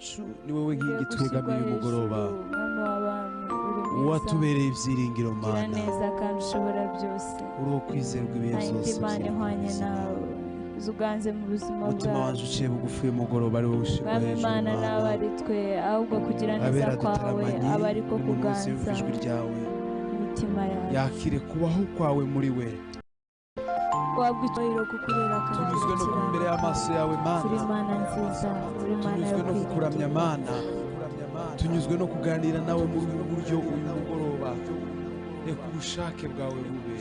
yacu, ni wowe nkingi twegamiye umugoroba, watubereye ibyiringiro Mana, uriho kwizerwa ibihe byose. uganze mu buzima bwawe, umutima wanje uciye bugufi umugoroba ari wowe ushirwa hejuru Mana, nawe ari twe, ahubwo kugira neza kwawe aba ariko kuganza ijwi ryawe, imitima yawe yakire kubaho kwawe muri we. wabwicayiro kukurera tunyuzwe no imbere y'amaso yawe Mana, uri Mana nziza, uri Mana tunyuzwe no kukuramya Mana, tunyuzwe no kuganira nawe muri ubu buryo uyu mugoroba. Reka ubushake bwawe bube.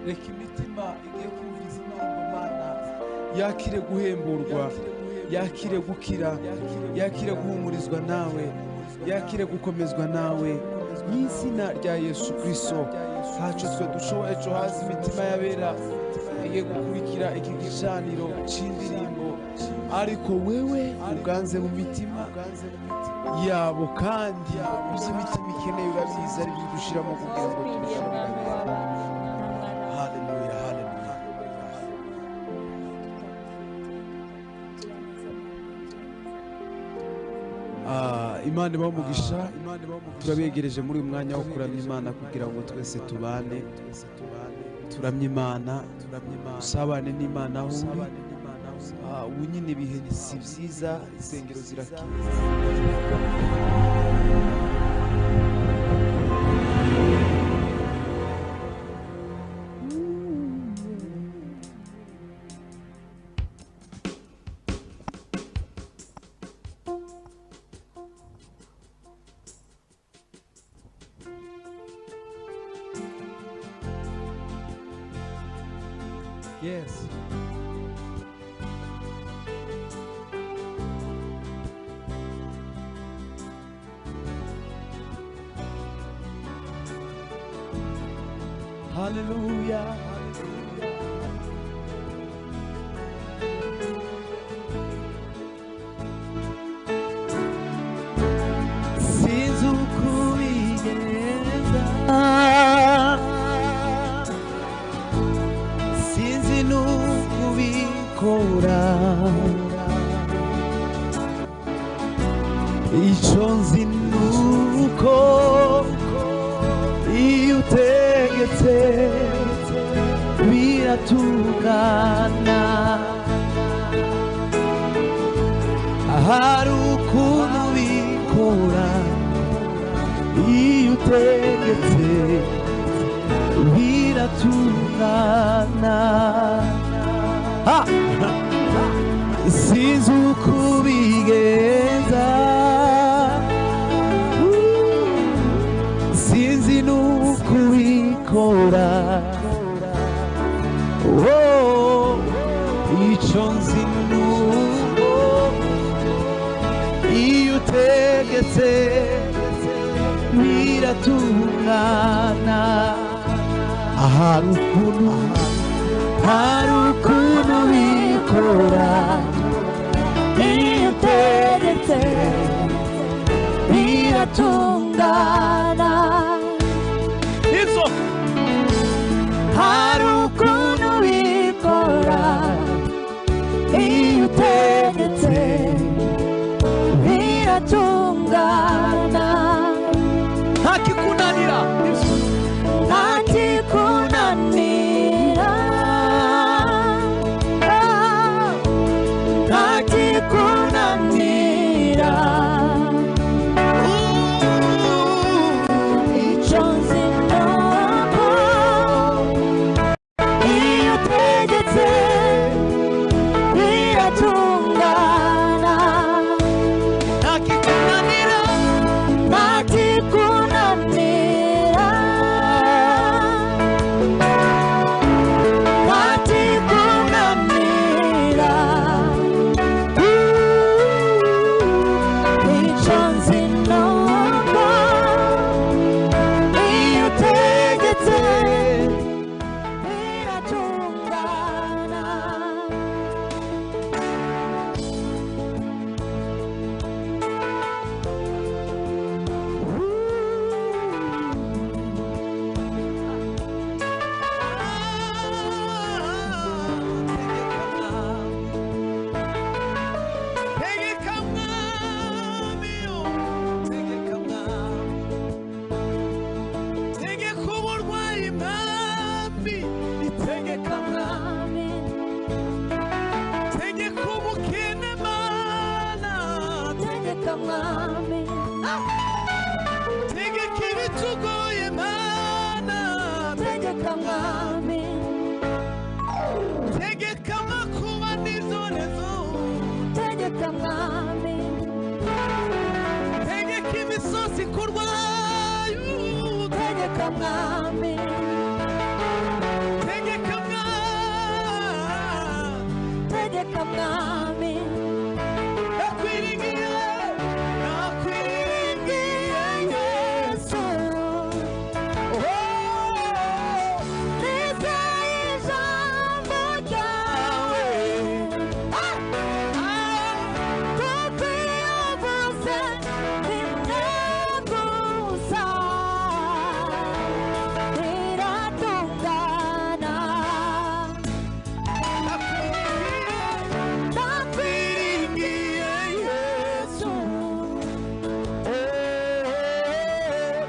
Reka imitima igiye kumviriza inama Mana yakire guhemburwa, yakire gukira, yakire guhumurizwa nawe, yakire gukomezwa nawe mu izina rya Yesu Kristo. Hacu twe dushoboye ejo hazi imitima y'abera igiye gukurikira iki gicaniro c'indirimbo, ariko wewe uganze mu mitima yabo, kandi ibyo imitima ikeneye urabizi ari byo dushiramo kugira ngo tubishobore. Haleluya, haleluya. Imana ibahe umugisha. Turabegereje muri uyu mwanya wo kuramya Imana kugira ngo twese tubane, turamye Imana, usabane n'Imana aho uri. Ubu nyine ibihe si byiza, insengero zirakiza. Yes. Hallelujah. Sinzi uko bigenda, sinzi n'uko bikora, icyo nzi nuko iyo utegetse biratungana. Hari ukuntu bikora iyo utegetse biratungana. Sinzi uko bigenza, sinzi n'uko bikora, icyo nzi nuko iyo utegetse biratungana. Hari ukuntu bikora iyo utegetse biratungana. Hari ukuntu bikora iyo utegetse biratungana. Ntakikunanira, ntakikunanira, ntakikunanira. Icyo nzi nuko iyo utegetse biratungana. Ntakikunanira. tegeka amakuba n'izorezo, tegeka mwami, tegeka imisozi kurwayo, tegeka mwami, tegeka tegeka mwami, nakwiringiye Yesu, nizeye ijambo ryawe, kuko iyo uvuze rimwe gusa riratungana. nakwiringiye Yesu,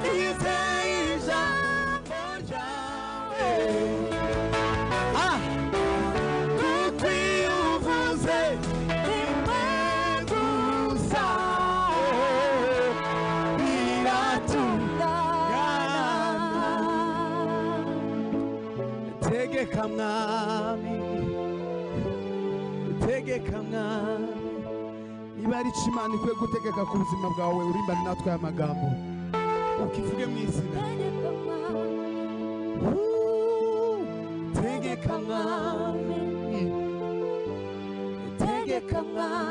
nizeye ijambo ryawe, kuko iyo uvuze rimwe gusa biratungana. Tegeka mwami, tegeka mwami, niba ari cyo Imana ikwiye gutegeka ku buzima bwawe, urimbane natwe aya magambo ukivuge mu izina. Tegeka mwami, Tegeka mwami,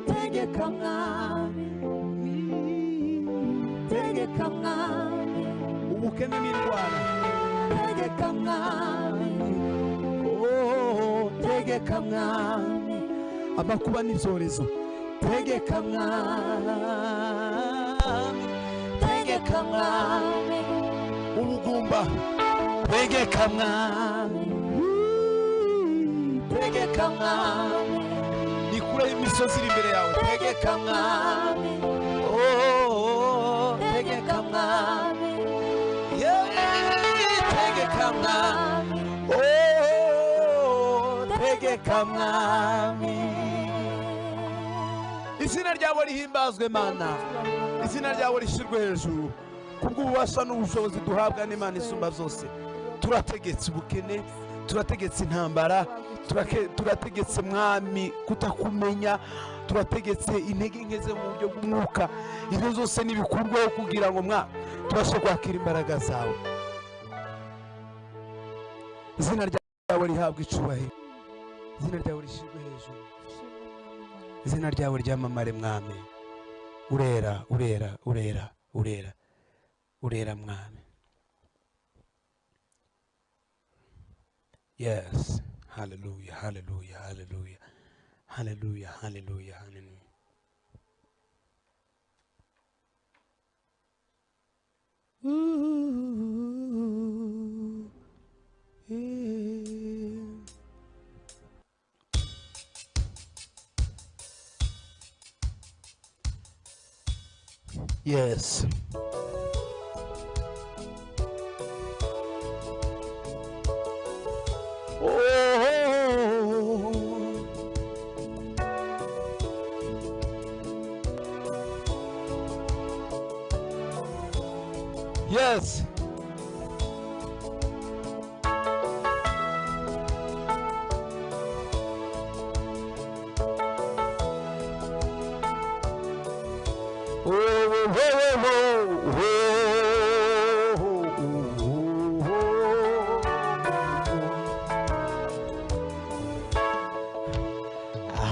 tegeka mwami, tegeka mwami, ubukene n'indwara, tegeka mwami, tegeka mwami, amakuba n'ibyorezo, tegeka mwami, tegeka mwami, ubugumba, tegeka mwami, tegeka mwami, nikure imisozi iri imbere yawe, tegeka mwami, tegeka mwami, tegeka mwami, tegeka mwami. Izina ryawe rihimbazwe Mana, izina ryawe rishyirwe hejuru kubw'ububasha n'ubushobozi duhabwa n'Imana isumba zose. Turategetse ubukene, turategetse intambara, turategetse mwami kutakumenya, turategetse intege nke ze mu buryo bw'umwuka. Izo zose nibikurwaho kugira ngo tubashe kwakira imbaraga zawe. Izina ryawe rihabwa icubahiro, izina ryawe rishyirwe hejuru, izina ryawe ryamamare mwami. Urera, urera, urera, urera, urera mwami. Yes, hallelujah, hallelujah, hallelujah, hallelujah, hallelujah, hallelujah. Ooh, yeah. Yes. Yes.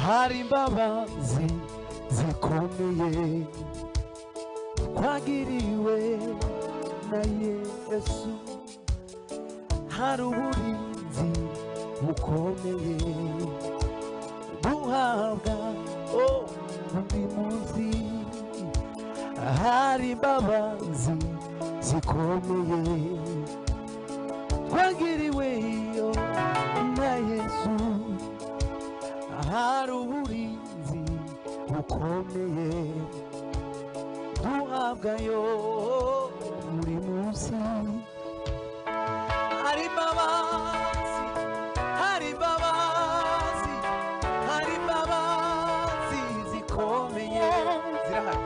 Hari imbabazi zikomeye twagiriwe na Yesu, hari uburinzi bukomeye duhabwa buri munsi. Hari imbabazi zikomeye twagiriwe na Yesu, hari uburinzi bukomeye duhabwayo buri munsi. Hari imbabazi, hari imbabazi, hari imbabazi zikomeye zirahari.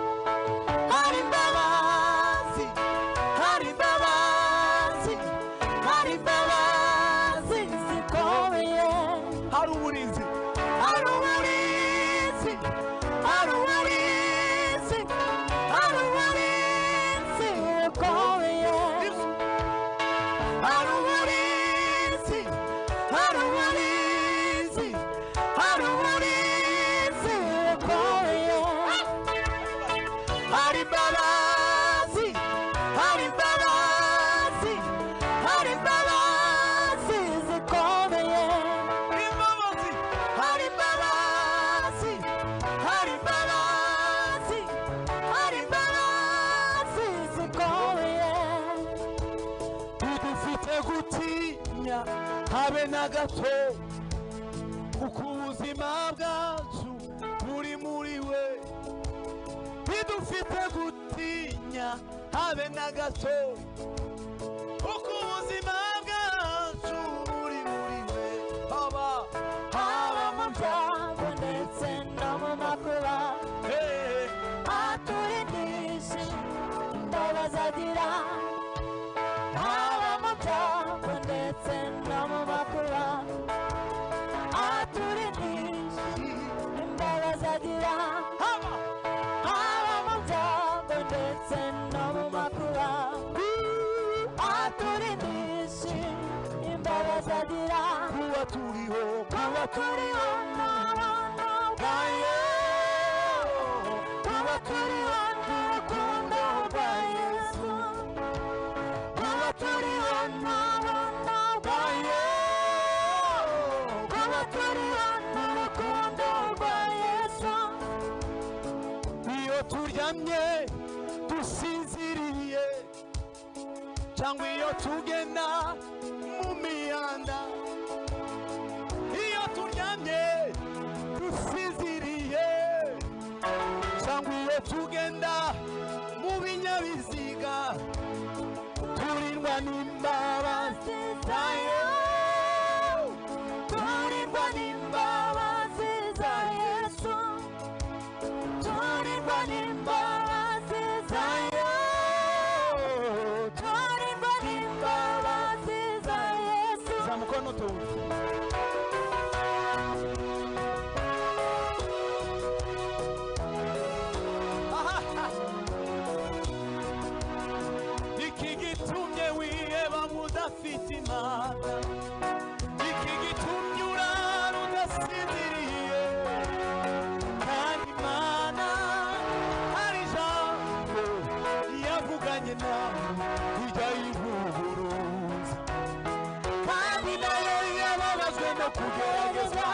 Hari imbabazi, hari imbabazi, hari imbabazi imbabazi zikomeye, hari imbabazi, hari imbabazi, hari imbabazi zikomeye. Ntidufite gutinya habe na gato, kuko ubuzima bwacu buri muri we. Ntidufite gutinya habe na gato, kuko ubuzima bwacu buri muri we. Haba mu byago ndetse no mu makuba, aturindisha imbabazi agira. Haba mu byago ndetse no mu makuba, aturindisha imbabazi agira. Haba mu byago ndetse no mu makuba, aturindisha imbabazi agira. Kuba turiho n'abana bwayo, kuba turiho n'urukundo rwa Yesu, kuba turiho n'abana bwayo, kuba turiho n'urukundo rwa Yesu. Iyo turyamye dusinziriye, cyangwa iyo tugenda mu mihanda, iyo turyamye dusinziriye, cyangwa iyo tugenda mu binyabiziga, turindwa n'imbabazi zayo, turindwa n'imbabazi za Yesu, turindwa n'imbabazi zayo, turindwa n'imbabazi za Yesu. Zamukono tuwuzi. Iki gitumye wiheba mudafite Imana, iki gitumye urara udasinziriye, kandi Imana hari ijambo yavuganye nawe ijya yivuguruza, kandi nayo yababajwe no kugeragezwa,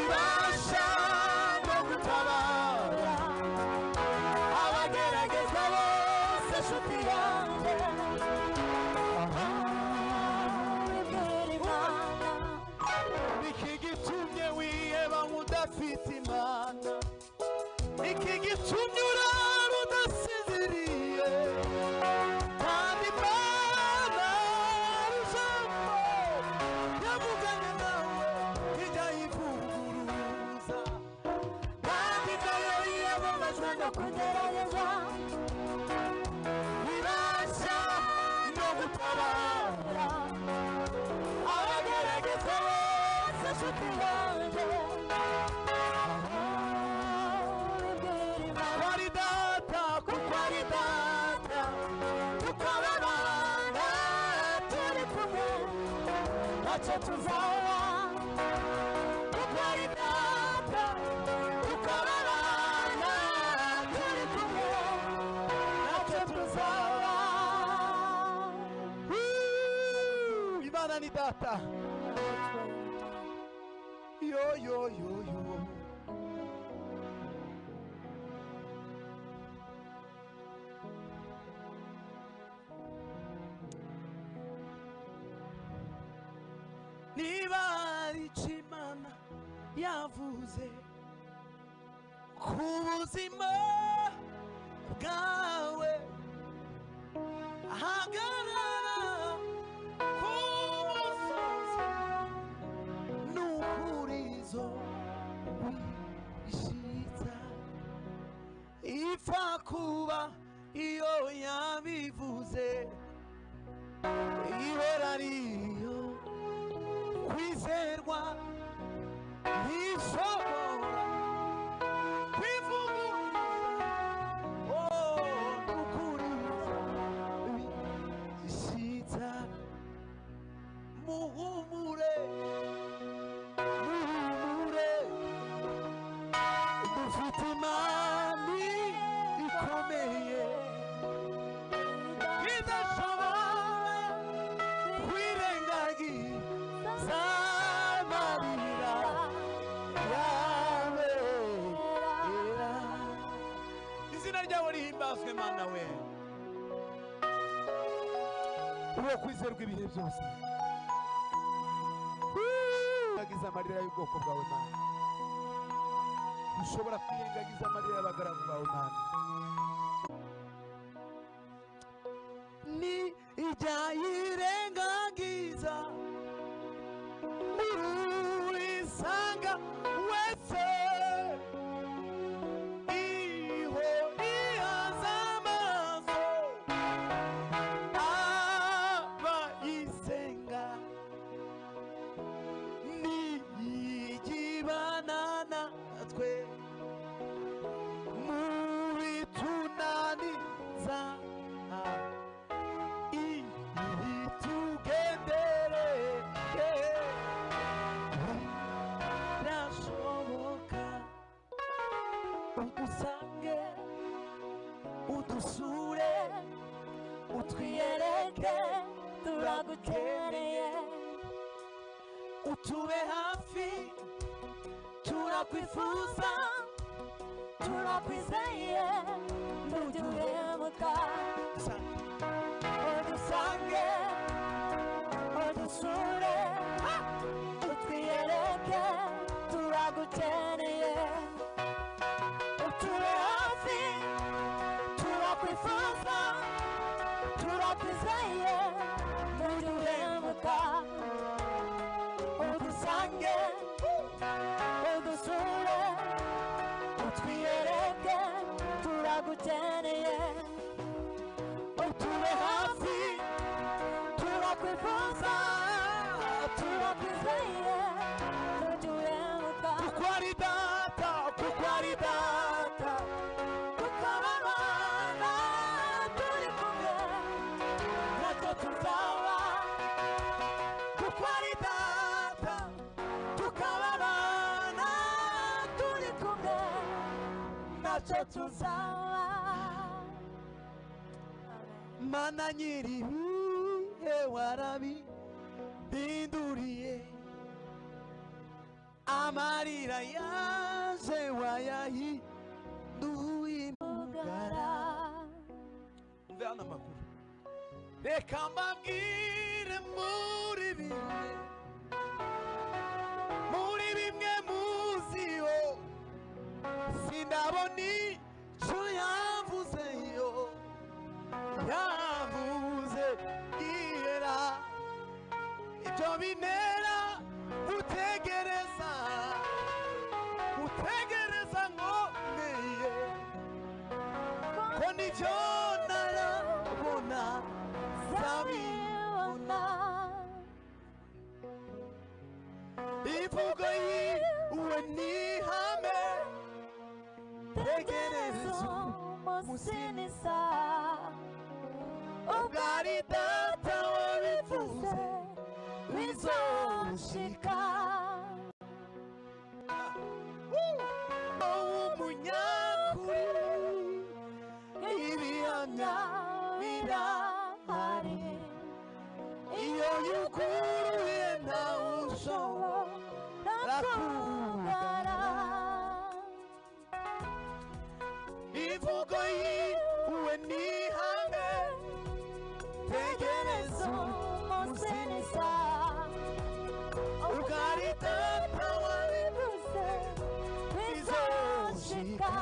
ibasha no gutabara abageragezwa bose. Nshuti yanjye, ibwira Imana. Iki gitumye wiheba mudafite Imana, iki gitumye urara udasinziriye, kandi Imana hari ijambo yavuganye nawe ijya yivuguruza, kandi nayo yababajwe no kugeragezwa, ibasha no gutabara abagerageza bose. Nshuti yanjye, ari data, kuko ari data, tukababana turi kumwe, ntacyo tuzaba, kuko ari data, tukababana turi kumwe, ntacyo tuzaba. Imana ni data. Yo yo yo yo. Niba ari icyo Imana yavuze ku buzima bwawe, hagarara ku musozi n'ukurizo wishitsa, ipfa kuba iyo yabivuze, ihora ariyo kwizerwa, ntishobora kwivuguruza. N'ukurizo wishitsa, muhumure, muhumure, dufite Imana ikomeye idashobora kwirengagiza amarira yawe. Izina ryawe rihimbazwe Mana we, uwo kwizerwa ibihe byose. Kwirengagiza amarira y'ubwoko bwawe Mana, ushobora kwirengagiza amarira y'abagaragu bawe Mana. Ni ijyayirengagiza urisanga wese, iho ihaza amaso abayisenga. Ni igibana natwe muri tunaniza, udusange udusure utwiyereke, turagukeneye. Utube hafi, turakwifuza, turakwizeye, ntuduhemuka. Udusange udusure utwiyereke, turagukeneye. Utube hafi, turakwifuza, turakwizeye, ntuduhemuka. Udusange udusure utwiyereke, turagukeneye. Utube hafi, turakwifuza, turakwizeye, ntuduhemuka. Kuko ari data, kuko ari data, tukababana turi kumwe, ntacyo tuzaba. Kuko ari data, tukababana turi kumwe, ntacyo tuzaba. Mana nyiribihe warabihinduriye, amarira yaje wayahinduye umugara. Umve hano amakuru, reka mbabwire muri bimwe muziho, sindabona icyo yavuze yo, yavuze ihera. Ibyo binera gutegereza, gutegereza nkomeye, ko nibyo narabona zabibona. Imvugo yiwe nihame, tegereza umusinisa. Ubwari data wabivuze bizoshika. Umunyakuri, ibihamya birahari. Iyo yuguruye ntawe ushobora kugara. Imvugo yiwe nihame, tegereza umusinisa. Ubwari data wabivuze bizoshika.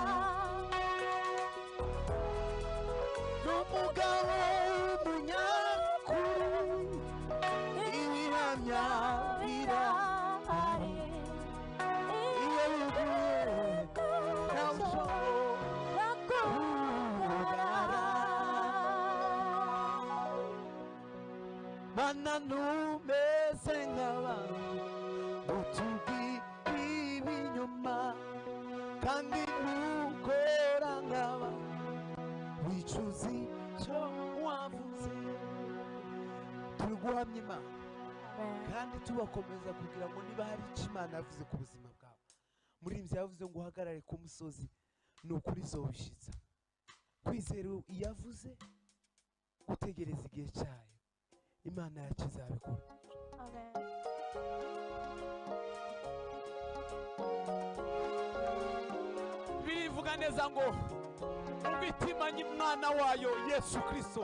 N'umugabo w'umunyakuri, ibihamya birahari. Iyo yuguruye ntawe ushobora kugara. Mana numeze nk'abantu utubwira ibinyoma, kandi nukora nk'abantu wicuza icyo wavuze. Turi guhamya Imana kandi tubakomeza kugira ngo niba hari icyo Imana yavuze ku buzima bwawe. Murinzi yavuze ngo uhagarare ku musozi, ni ukuri izobishitsa. Kwizera iyavuze, gutegereza igihe cyayo, Imana yacu izabikora. Amen. Bivuga neza ngo ubwitimanye umwana wayo Yesu Kristo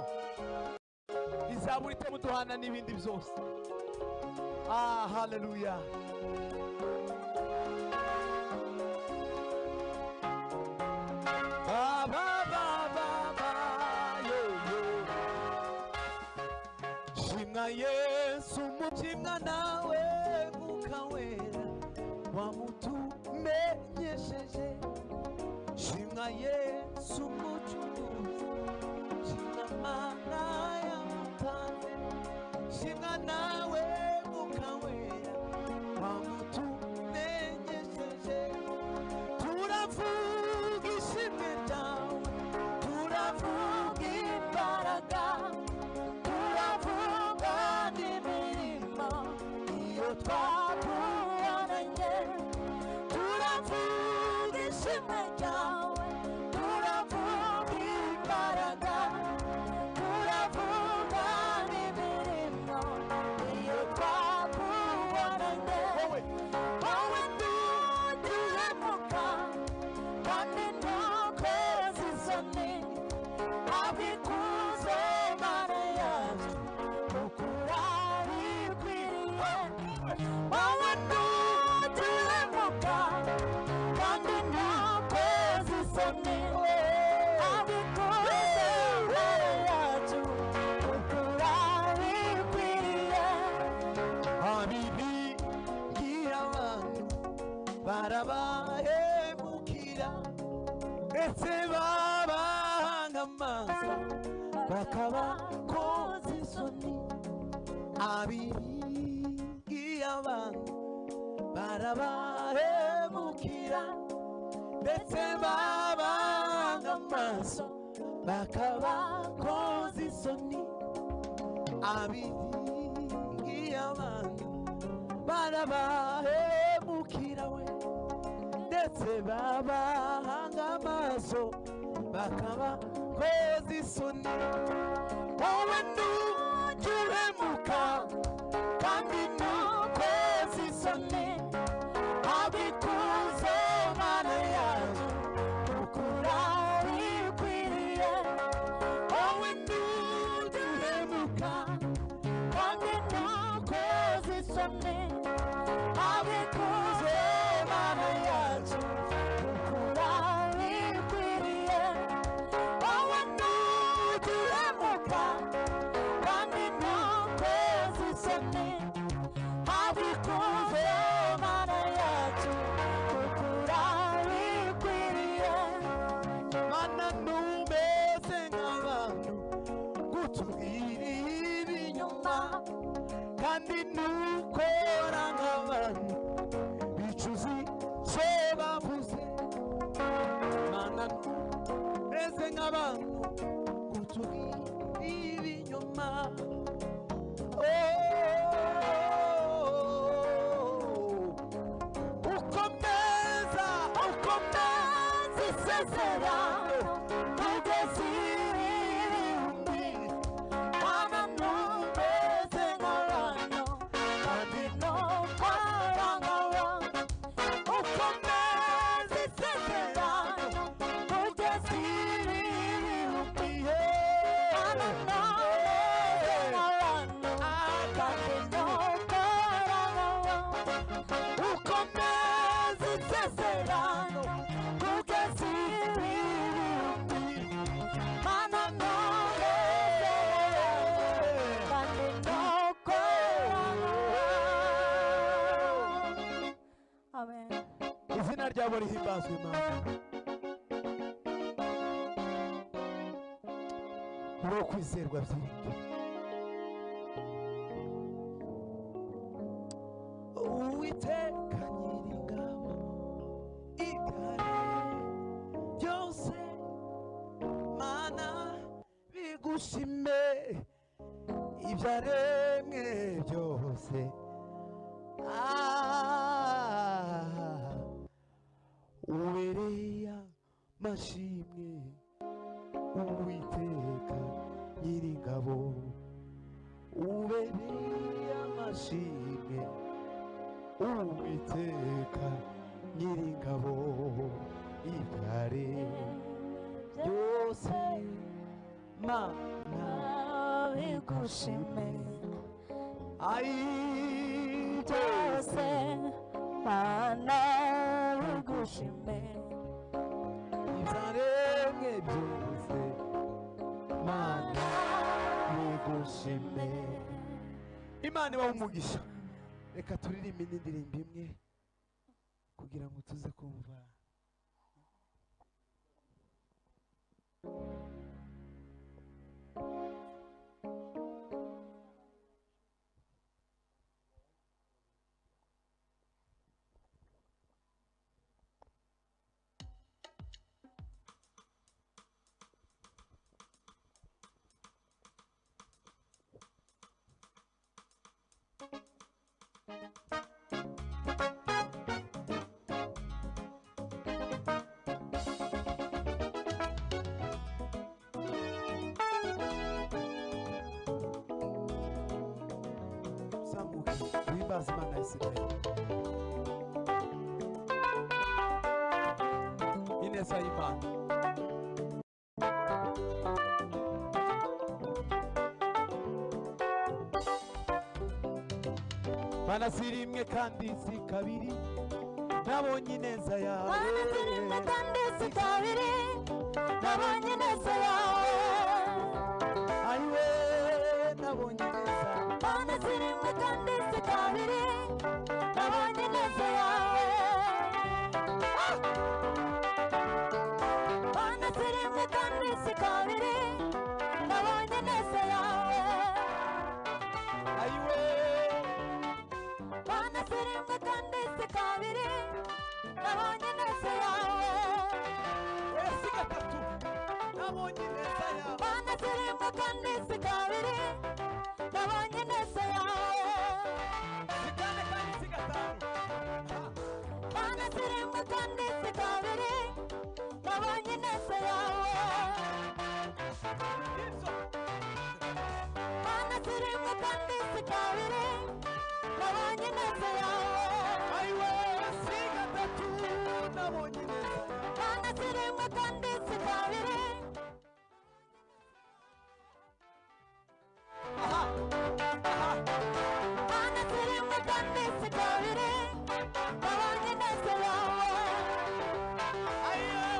izamurite muduhana n'ibindi byose. Haleluya. Shimwa Yesu mutimwa nawe mukawera wamutumenyesheje. Shimwa Yesu mucunguzi, shimwa Mana yamutanze. Shimwa nawe mukawera wamutumenyesheje. Turavuga ishimwe ryawe, turavuga imbaraga, turavuga n'imirimo iyo twakubonanye. Turavuga ishimwe ryawe, turavuga imbaraga, turavuga n'imirimo iyo twakubonanye. Wowe ntugihemuka kandi ntukoze isoni, abikuze Mana yacu ukura bikwiriye. Wowe ntugihemuka kandi ntukoze isoni, abikuze Mana yacu ukura bikwiriye. Abibwiye abantu barabahemukira, ndetse babahanga amaso bakabakoza isoni. Abibwiye abantu barabahemukira, ndetse babahanga amaso bakabakoza isoni. Abibwiye abantu barabahemukira we, ndetse babahanga amaso bakabakoza isoni. Wowe ntugihemuka kandi ntukoze isoni, abikuze Mana yacu ukura bikwiriye. Wowe ntugihemuka kandi ntukoze isoni, abikuze Mana yacu ukura bikwiriye. Wowe ntugihemuka kandi ntukoze isoni, abikuze Mana yacu ukura bikwiriye. Mana ntumeze nk'abantu gutubwira ibinyoma, kandi ntukora nk'abantu bicuza icyo bavuze. Mana ntumeze nk'abantu gutubwira ibinyoma. Ukomeza isezerano kugeza ibihumbi. Mana ntumeze nk'abantu kandi ntukora nk'abantu. Ukomeza isezerano kugeza ibihumbi. Mana ntumeze nk'abantu kandi ntukora nk'abantu. Ukomeza isezerano kugeza ibihumbi. Mana ntumeze kandi ntukora nk'abantu. Amen. Izina ryawe rihimbazwe Mana. Uri kwizerwa byiringiro. Uwiteka nyiringabo, igare byose Mana bigushime, ibyaremwe byose ubereye amashimwe. Uwiteka nyiringabo, ubereye ubereye amashimwe Uwiteka Nyiringabo ibyare byose Mana bigushime ai byose Mana bigushime ibyaremwe byose Mana bigushime. Imana ibahe umugisha. Reka turirimbe indirimbo imwe kugira ngo tuze kumva. Wimbaza Imana ya Isirayeli. Ineza y'Imana. Mana sirimwe kandi si kabiri nabonye ineza yawe. Mana sirimwe kandi si kabiri nabonye ineza yawe. Ayiwe nabonye ineza. Mana sirimwe kandi si kabiri nabonye ineza yawe. Mana sirimwe kandi si kabiri nabonye ineza yawe. Ayiwe Mana sirimwe kandi si kabiri nabonye ineza yawe. si gatatu nabonye ineza yawe. Mana sirimwe kandi si kabiri nabonye ineza yawe. Si kane kandi si gatanu. Mana sirimwe kandi si kabiri nabonye ineza yawe. Ibyo Mana sirimwe kandi si kabiri nabonye ineza yawe. ayiwe si gatatu nabonye ineza yawe. Mana sirimwe kandi si kabiri. Aha aha Mana sirimwe kandi si kabiri nabonye ineza yawe. ayiwe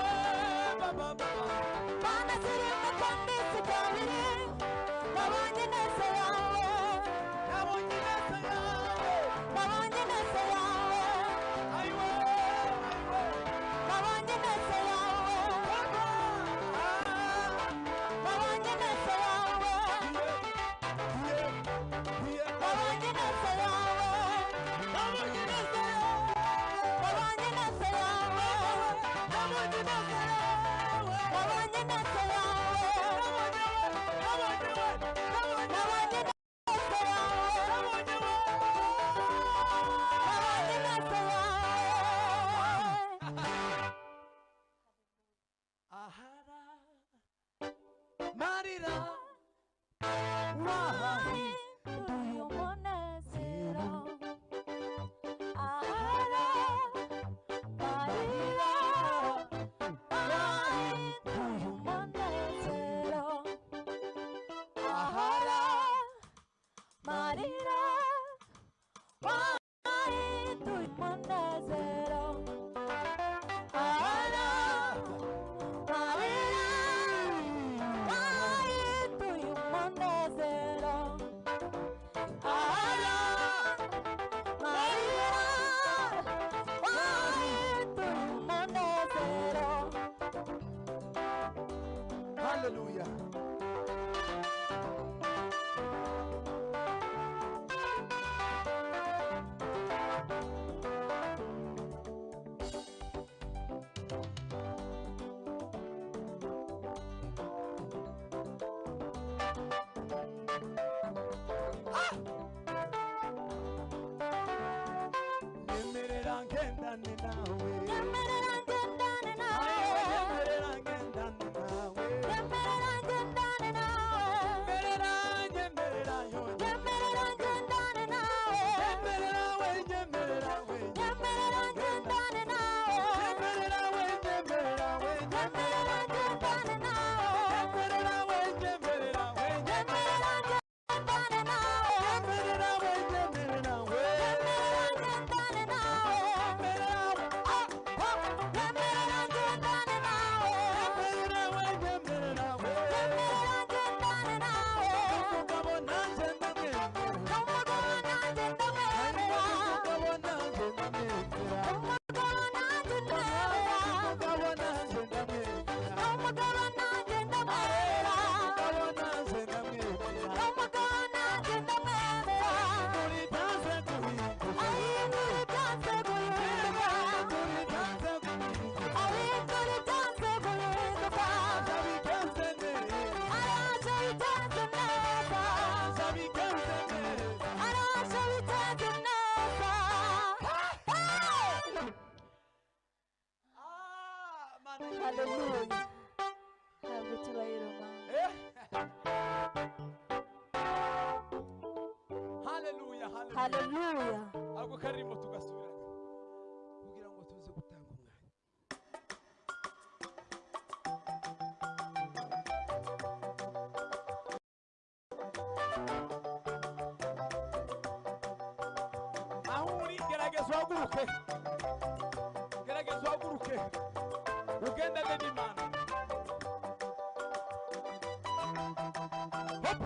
baba baba. Mana sirimwe kandi si kabiri nabonye ineza yawe. Nabonye ineza yawe. Nabonye ineza yawe. Ayiwe ayiwe. Nabonye ineza yawe. Nabonye ineza yawe. Nabonye ineza yawe. Nabonye ineza yawe. Nabonye ineza yawe. Nabonye ineza yawe. Nabonye ineza yawe. Nabonye ineza yawe. Ahara marira wahahi Uyu munezero. Ahara marira uyu munezero. Ahara marira uyu munezero. Ahara marira uyu munezero. Ahara marira uyu munezero. Hallelujah. Nyemerera ngendane nawe. Nyemerera ngendane nawe. Nyemerera ngendane nawe. Nyemerera ngendane nawe. Nyemerera nyemerera yo. Nyemerera Hallelujah. Habwa icyubahiro Mana. Hallelujah, hallelujah. Hallelujah. Ako karimo tugasubirana kugira ngo tuze gutanga umwanya. Aho uri gerageza uhaguruke. Gerageza uhaguruke. Ugendane n'Imana. Hop,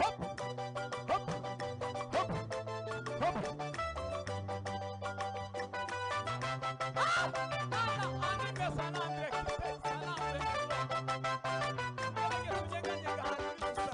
hop, hop, hop, hop. Ah! Anime salam direkt. Salam direkt. Gerageza unyeganyega ahantu uri gusa.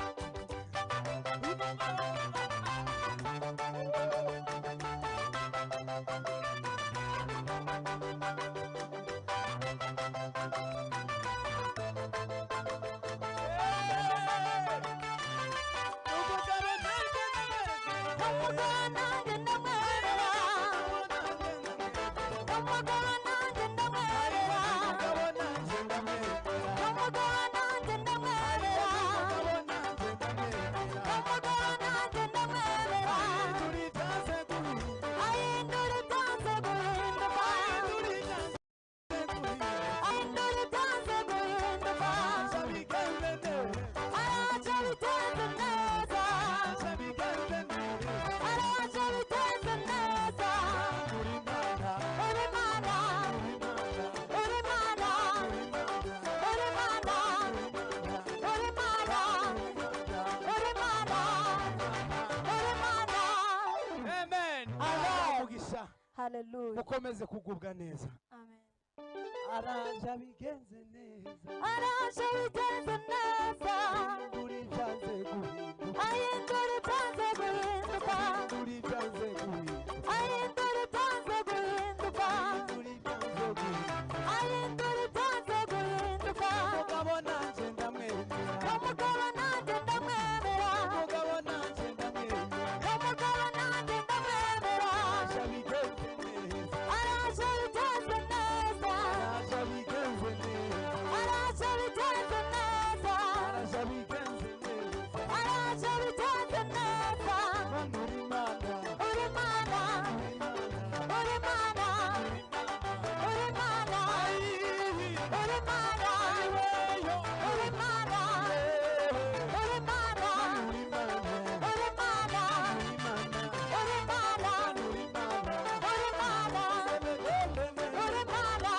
Hallelujah. Mukomeze kugubwa neza. Amen. Araje bigenze neza. Araje bigenze neza. Uri byanze guhinduka. Ahindura ibyanze guhinduka. Uri byanze guhinduka. Ahindura ibyanze guhinduka. Uri byanze guhinduka. Ahindura ibyanze guhinduka. Umugabo nanjye ndamwemera. Umugabo nanjye ndamwemera. Umugabo nanjye ndamwemera. Umugabo nanjye ndamwemera. Araje bigenze neza. Araje bigenze neza. Araje bigenze neza. Araje bigenze neza. Araje bigenze neza. Araje bigenze neza. Mana uri Imana. Uri Mana. Uri Mana. Uri Mana. Uri Mana. Uri Mana. Uri Mana. Uri Mana. Uri Mana. Uri Mana. Uri Mana.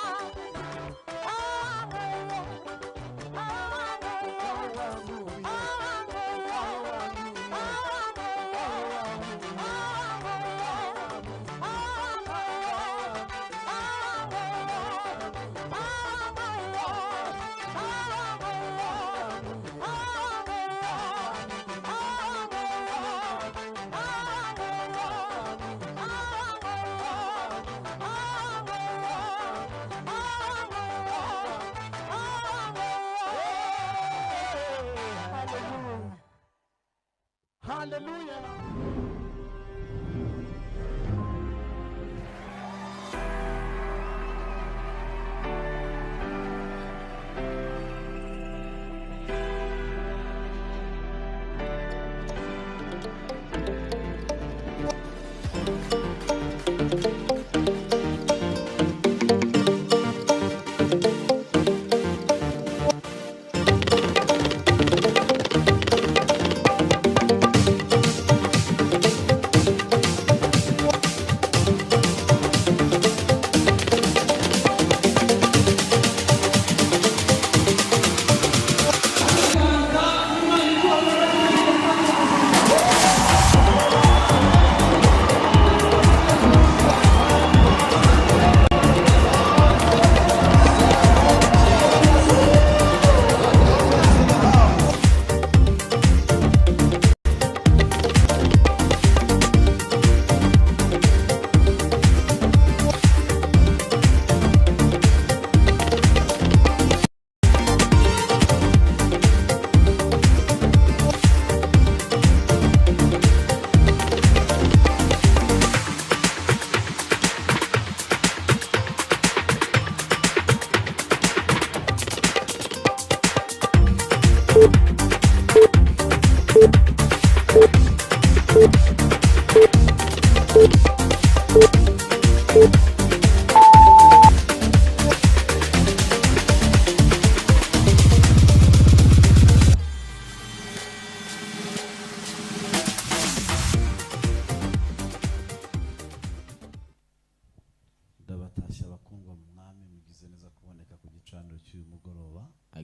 Hallelujah.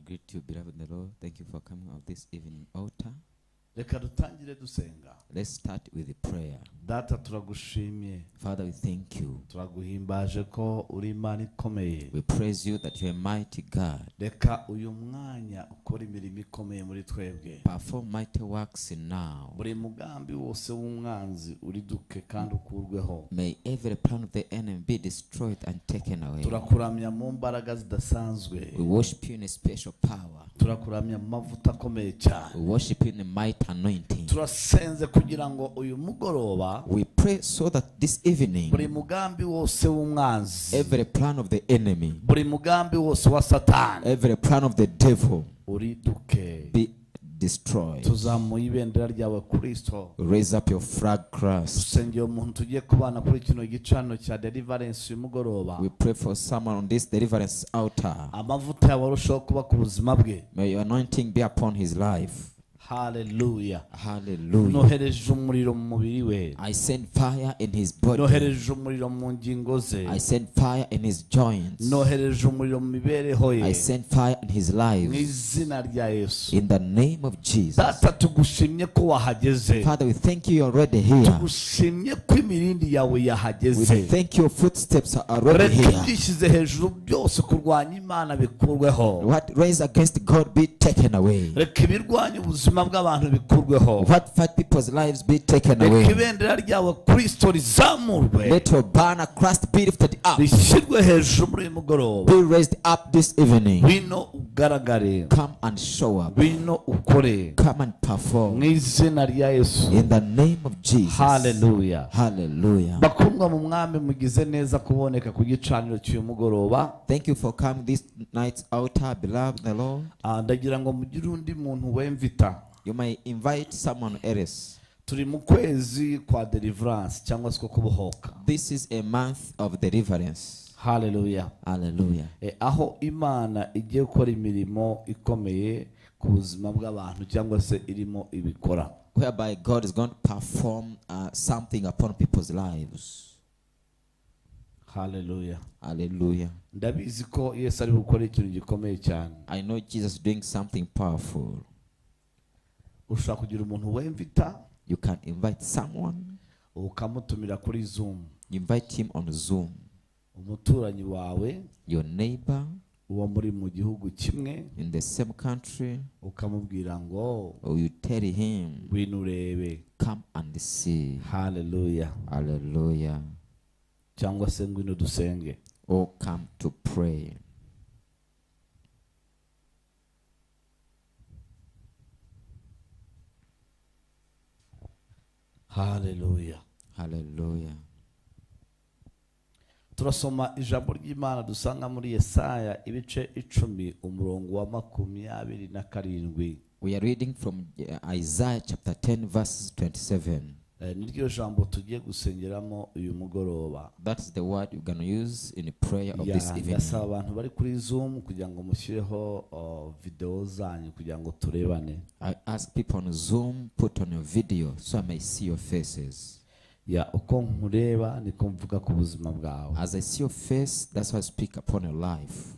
greet you, beloved in the Lord. Thank you for coming out this evening altar. Reka dutangire dusenga. Let's start with the prayer. Data turagushimye, Father, we thank you. turaguhimbaje ko uri Imana ikomeye. We praise you that you are mighty God. Reka uyu mwanya ukora imirimo ikomeye muri twebwe. Perform mighty works in now. Buri mugambi wose w'umwanzi uriduke kandi ukurweho. May every plan of the enemy be destroyed and taken away. Turakuramya mu mbaraga zidasanzwe. We worship you in a special power. Turakuramya mu mavuta akomeye cyane. We worship you in a mighty anointing. Turasenze kugira ngo uyu mugoroba We pray so that this evening, buri mugambi wose w'umwanzi, every plan of the enemy, buri mugambi wose wa Satani every plan of the devil uriduke. be destroyed. Tuzamuye ibendera ryawe Kristo. Raise up your flag cross. Dusengeye umuntu tugiye kubana kuri kino gicaniro cya deliverance uyu mugoroba. We pray for someone on this deliverance altar. Amavuta yawe arushaho kuba ku buzima bwe. May your anointing be upon his life. Hallelujah. Hallelujah. Nohereje umuriro mu mubiri we. I send fire in his body. Nohereje umuriro mu ngingo ze. I send fire in his joints. Nohereje umuriro mu mibereho ye. I send fire in his Mu life. izina rya Yesu. In the name of Jesus. Data tugushimye ko wahageze. Father, we thank you you're already here. Tugushimye ko imirindi yawe We yahageze. thank your footsteps are already Reka here. ibyishyize hejuru byose kurwanya Imana bikurweho. What raised against God be taken away. Reka ibirwanya ubuzima bw'abantu bikurweho. What fight people's lives be taken Reka away. ibendera ryawe Kristo rizamurwe. Let your banner Christ be lifted up. Rishyirwe hejuru muri uyu mugoroba. Be raised up this evening. Wino ugaragare. Come and show up. Wino ukore. Come and perform. Mu izina rya Yesu. In the name of Jesus. Hallelujah. Hallelujah. Bakundwa mu mwami mugize neza kuboneka ku gicaniro cy'uyu mugoroba. Thank you for coming this night's altar, beloved the Lord. Ndagira ngo mugire undi muntu wemvita. You may invite someone else. Turi mu kwezi kwa deliverance cyangwa se ko kubohoka. This is a month of deliverance. Hallelujah. Hallelujah. Aho Imana igiye gukora imirimo ikomeye ku buzima bw'abantu cyangwa se irimo ibikora. Whereby God is going to perform something upon people's lives. Hallelujah. Hallelujah. Ndabizi ko Yesu ari gukora ikintu gikomeye cyane. I know Jesus is doing something powerful. Ushaka kugira umuntu wemvita. You can invite someone. Ukamutumira kuri Zoom. You invite him on Zoom. Umuturanyi wawe. Your neighbor. Uwo muri mu gihugu kimwe. In the same country. Ukamubwira ngo. Or you tell him. Winurebe. Come and see. Hallelujah. Hallelujah. Cyangwa se ngwino dusenge. Or come to pray. Hallelujah. Hallelujah. Turasoma ijambo ry'Imana dusanga muri Yesaya ibice 10 umurongo wa 27. We are reading from Isaiah chapter 10 verses 27. Niryo jambo tugiye gusengeramo uyu mugoroba. That's the word you're going to use in the prayer of this evening. Ndasaba abantu bari kuri Zoom kugira ngo mushyireho video zanyu kugira ngo turebane. I ask people on Zoom, put on your video so I may see your faces. Uko nkureba niko mvuga ku buzima bwawe. As I see your face, that's how I speak upon your life.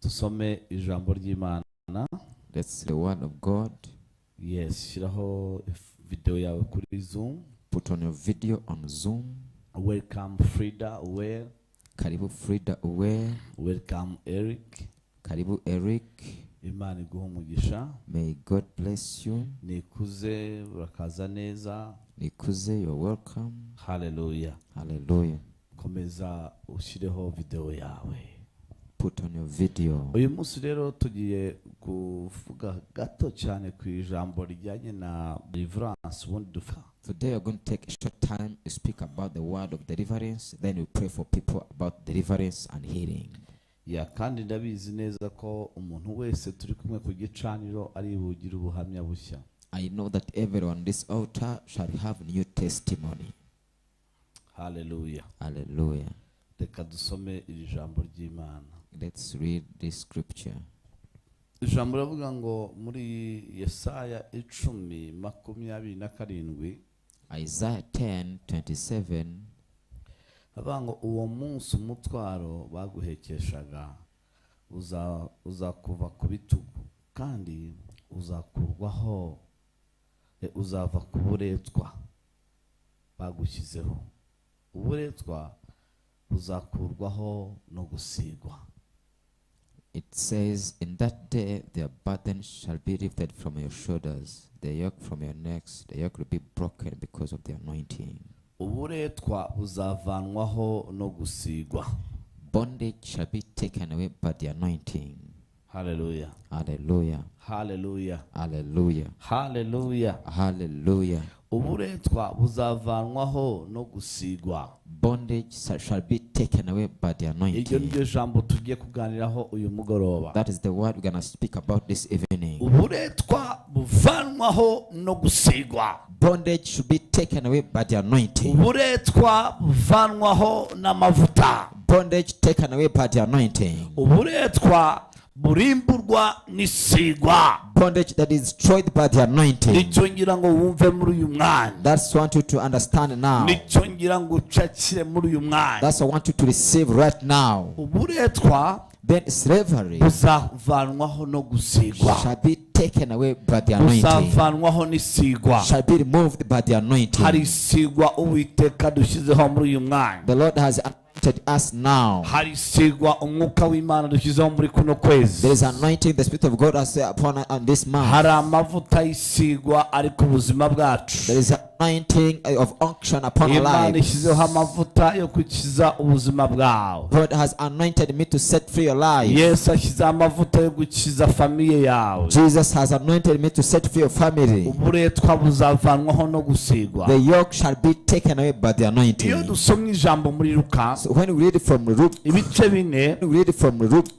Tusome ijambo ry'Imana. That's the word of God. Yes, shiraho video yawe kuri Zoom. Put on your video on Zoom. Welcome Frida Aware. Karibu Frida Aware. Welcome Eric. Karibu Eric. Imana iguhe umugisha. May God bless you. Nikuze urakaza neza. Nikuze, you're welcome. Hallelujah. Hallelujah. Komeza ushireho video yawe. Put on your video. Uyu munsi rero tugiye kuvuga gato cyane ku ijambo rijyanye na deliverance ubundi dufa. Today we're going to take a short time to speak about the word of deliverance. Then we pray for people about deliverance and healing. Kandi ndabizi neza ko umuntu wese turi kumwe ku gicaniro ari bugira ubuhamya bushya. I know that everyone on this altar shall have new testimony. Hallelujah. Hallelujah. Reka dusome iri jambo ry'Imana. Let's read this scripture. Ijambo ravuga ngo muri Yesaya 10:27. Isaiah 10:27. abango uwo munsi umutwaro baguhekeshaga uzakuva ku bitugu kandi uzakurwaho uzava ku buretwa bagushyizeho uburetwa buzakurwaho no gusigwa. It says, in that day their burden shall be lifted from your shoulders, the yoke from your necks, the yoke will be broken because of the anointing. Uburetwa buzavanwaho no gusigwa. Bondage shall be taken away by the anointing. Hallelujah. Hallelujah. Hallelujah. Hallelujah. Hallelujah. Hallelujah. Uburetwa buzavanwaho no gusigwa. Bondage shall be taken away by the Iryo anointing. niryo jambo tugiye kuganiraho uyu mugoroba. That is the word we're going to speak about this evening. Uburetwa buvanwaho no gusigwa. Bondage should be taken away by the anointing. Uburetwa buvanwaho n'amavuta. Bondage taken away by the anointing. Uburetwa burimburwa n'isigwa. Bondage that is destroyed by the anointing. Nicyo ngira ngo wumve muri uyu mwanya. That's what I want you to understand now. Nicyo ngira ngo ucakire muri uyu mwanya. That's what I want you to receive right now. Uburetwa Then slavery buzavanwaho no gusigwa. shall be taken away by the anointing. Buzavanwaho n'isigwa. Shall be removed by the anointing. Hari isigwa Uwiteka dushyizeho muri uyu mwanya. The Lord has anointed us now. Hari isigwa umwuka w'Imana dushyizeho muri kuno kwezi. There is anointing the Spirit of God has set upon us on this month. Hari amavuta y'isigwa ari ku buzima bwacu. There is anointing of unction upon our Imana lives. ishyizeho amavuta yo gukiza ubuzima bwawe. God has anointed me to set free your life. Yesu ashyizeho amavuta yo gukiza famiye yawe. Jesus has anointed me to set free your family. Uburetwa buzavanwaho no gusigwa. The yoke shall be taken away by the Iyo anointing. dusomye ijambo muri Luka So when we read it from Luke,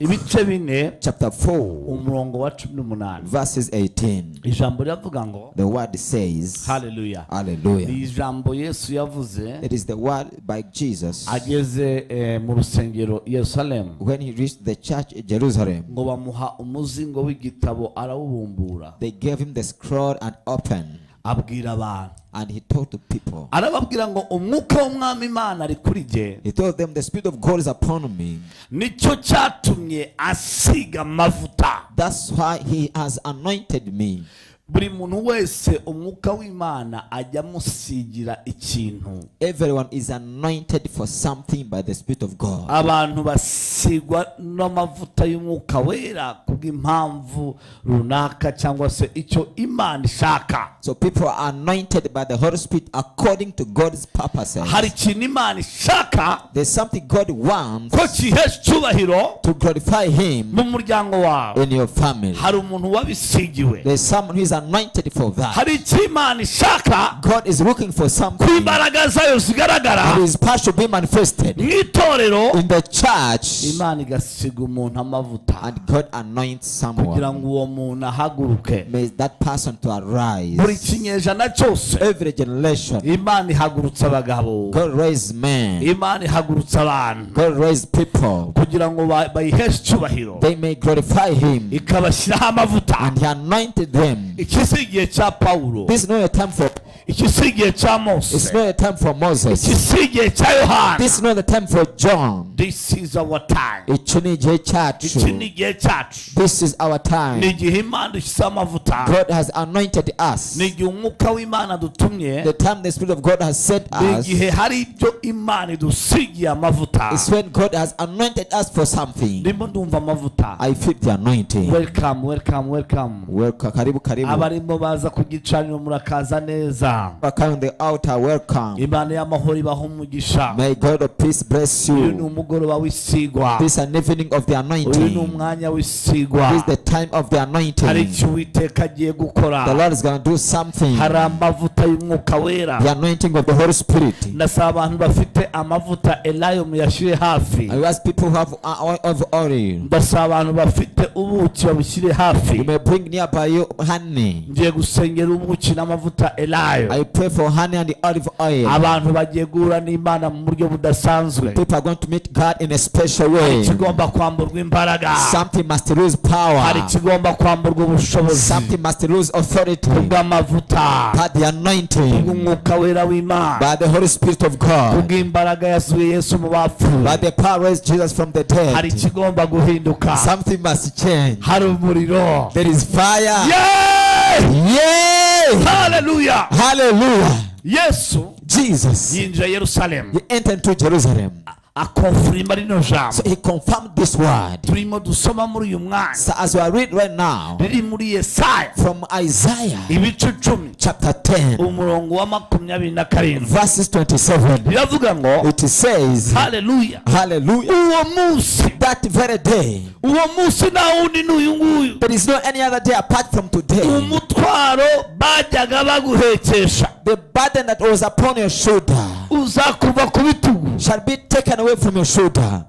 ibice bine chapter 4, umurongo wa 18 verses 18, ijambo riravuga ngo the word says, hallelujah. hallelujah. Ni ijambo Yesu yavuze It is the word by Jesus ageze mu rusengero Yerusalemu when he reached the church in Jerusalem. ngo bamuha umuzingo w'igitabo arawubumbura They gave him the scroll and open, abwira abantu and he told the people, arababwira ngo umwuka w'umwami Imana ari kuri jye he told them, the Spirit of God is upon me. nicyo cyatumye asiga amavuta. That's why he has anointed me. Buri muntu wese umwuka w'Imana ajya amusigira ikintu. Everyone is anointed for something by the Spirit of God. Abantu basigwa n'amavuta y'umwuka wera kubw'impamvu runaka cyangwa se icyo Imana ishaka. So people are anointed by the Holy Spirit according to God's purposes. Hari ikintu Imana ishaka There's something God wants ko kihesha icyubahiro to glorify him mu muryango wawe. in your family. Hari umuntu wabisigiwe. There's someone who is anointed for that. Hari icyo Imana ishaka God is looking for ko something, imbaraga zayo zigaragara and his power should be manifested mu itorero. in the church, Imana igasiga umuntu amavuta and God anoints kugira someone. ngo uwo muntu ahaguruke. May that person to arise. Buri kinyejana cyose Every generation, Imana ihagurutsa abagabo, God raised men, Imana ihagurutsa abantu God raised people. kugira ngo bayiheshe icyubahiro, They may glorify him, ikabashyiraho amavuta. and he anointed them. Iki si igihe cya Pawulo, This is not a time for, iki si igihe cya it's Mose, not a time for iki Moses. si igihe cya Yohana. This is not the time for John. This is our time. Iki ni igihe cyacu. Iki ni igihe cyacu. This is our Ni time. igihe Imana ishyizeho amavuta. God has anointed us. Ni igihe umwuka w'Imana dutumye. The time the Spirit of God has sent Ni us igihe hari ibyo Imana idusigiye amavuta. is when God has anointed us for something. Ndimo ndumva amavuta. I feel the anointing. Welcome, welcome, welcome. Welcome, karibu, karibu. Abarimo baza ku gicaniro murakaza neza. Welcome on the altar, welcome. Imana y'amahoro ibaha umugisha. May God of peace bless Uyu ni you. umugoroba w'isigwa. This is an evening of the Uyu ni anointing. umwanya w'isigwa. This is the time of the Hari anointing. icyo Uwiteka agiye gukora. The Lord is going to do something. Hari amavuta y'umwuka wera. The anointing of the Holy Spirit. Ndasaba abantu bafite amavuta elayo muyashyire hafi. I ask people who have oil of oil. Ndasaba abantu bafite ubuki babishyire hafi. You may bring nearby you honey. Ngiye gusengera ubuki n'amavuta elayo. oil. I pray for honey and the olive oil. Abantu bagiye guhura n'Imana mu buryo budasanzwe. People are going to meet God in a special way. Kigomba kwamburwa imbaraga. Something must lose power. Hari kigomba kwamburwa ubushobozi. Something must lose authority. Kubw'amavuta. By the anointing. Kubw'umwuka wera w'Imana. By the Holy Spirit of God. Kubw'imbaraga yasuye Yesu mu bapfuye. By the power raised Jesus from the dead. Hari kigomba guhinduka. Something must change. Hari umuriro. There is fire. Yay! Yay! Hallelujah! Hallelujah! Yesu Jesus, yinjira Yerusalemu. he entered into Jerusalem. Akonfirima rino jambo. So he confirmed this word. Turimo dusoma muri uyu mwanya. So as we are reading right now Riri muri Yesaya. from Isaiah Ibice 10. chapter 10 Umurongo wa 27. verses 27, Biravuga ngo it says, hallelujah. hallelujah, Uwo munsi. that very day, Uwo munsi nta wundi n'uyu nguyu. there is no any other day apart from today. Umutwaro bajyaga baguhekesha. The burden that was upon your shoulder Uzakuva ku bitugu. shall be taken away from your shoulder,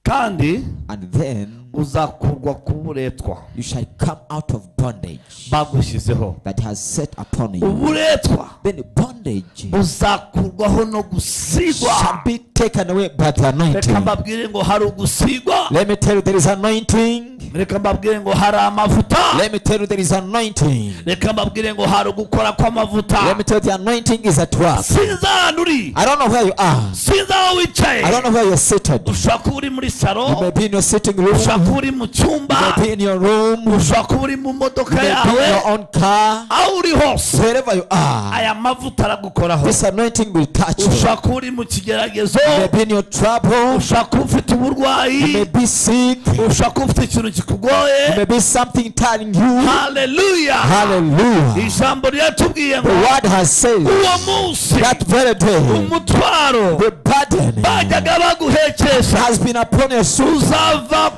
Kandi and then uzakurwa ku buretwa you shall come out of bondage bagushyizeho. that has set upon you. Uburetwa Then the bondage buzakurwaho no gusigwa. shall be taken away by the Reka anointing. mbabwire ngo hari ugusigwa. Let me tell you, there is anointing. Reka mbabwire ngo hari amavuta. Let me tell you, there is anointing. Reka mbabwire ngo hari ugukora kw'amavuta. Let me tell you, the anointing is at work. Sinzi ahantu uri. I don't know where you are. Sinzi aho wicaye. I don't know where you're seated. Ushobora kuba uri muri You salo. may be in your sitting room. Ushobora You kuba uri mu cyumba. may be in your room. You Ushobora kuba uri mu modoka may be in yawe. your own car. Aho uri hose. Wherever you are, Aya mavuta aragukoraho. this anointing will touch you. Ushobora kuba uri mu kigeragezo. You may be in your trouble. Ushobora kuba ufite You may uburwayi. be sick. Ushobora kuba ufite ikintu You kikugoye. may be something telling you. Hallelujah. Hallelujah. Ijambo ryatubwiye The ngo word has said uwo munsi that very day, umutwaro the burden bajyaga baguhekesha has been upon your shoulder.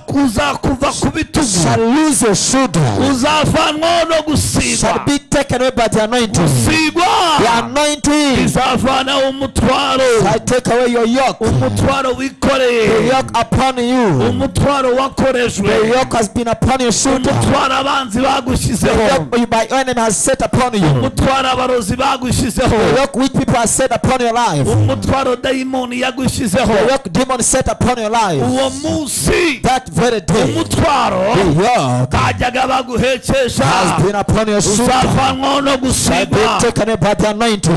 uzakuva ku bitugu. Shall lose your shoulder. Uzavanwaho no gusigwa. Shall be taken away by the anointing. Gusigwa The anointing izavanaho umutwaro. shall take away your yoke. Umutwaro The wikoreye. yoke upon you. Umutwaro The wakorejwe. yoke has been upon your shoulder. Umutwaro abanzi The bagushyizeho. yoke by your enemy has set upon you. Umutwaro abarozi The bagushyizeho. yoke which people have set upon your life. Umutwaro dayimoni The yagushyizeho. yoke demon set upon your life. Uwo munsi That very day, umutwaro the yoke bajyaga baguhekesha has been upon your shoulder. uzavanwaho no Shall be gusigwa. taken away by the anointing.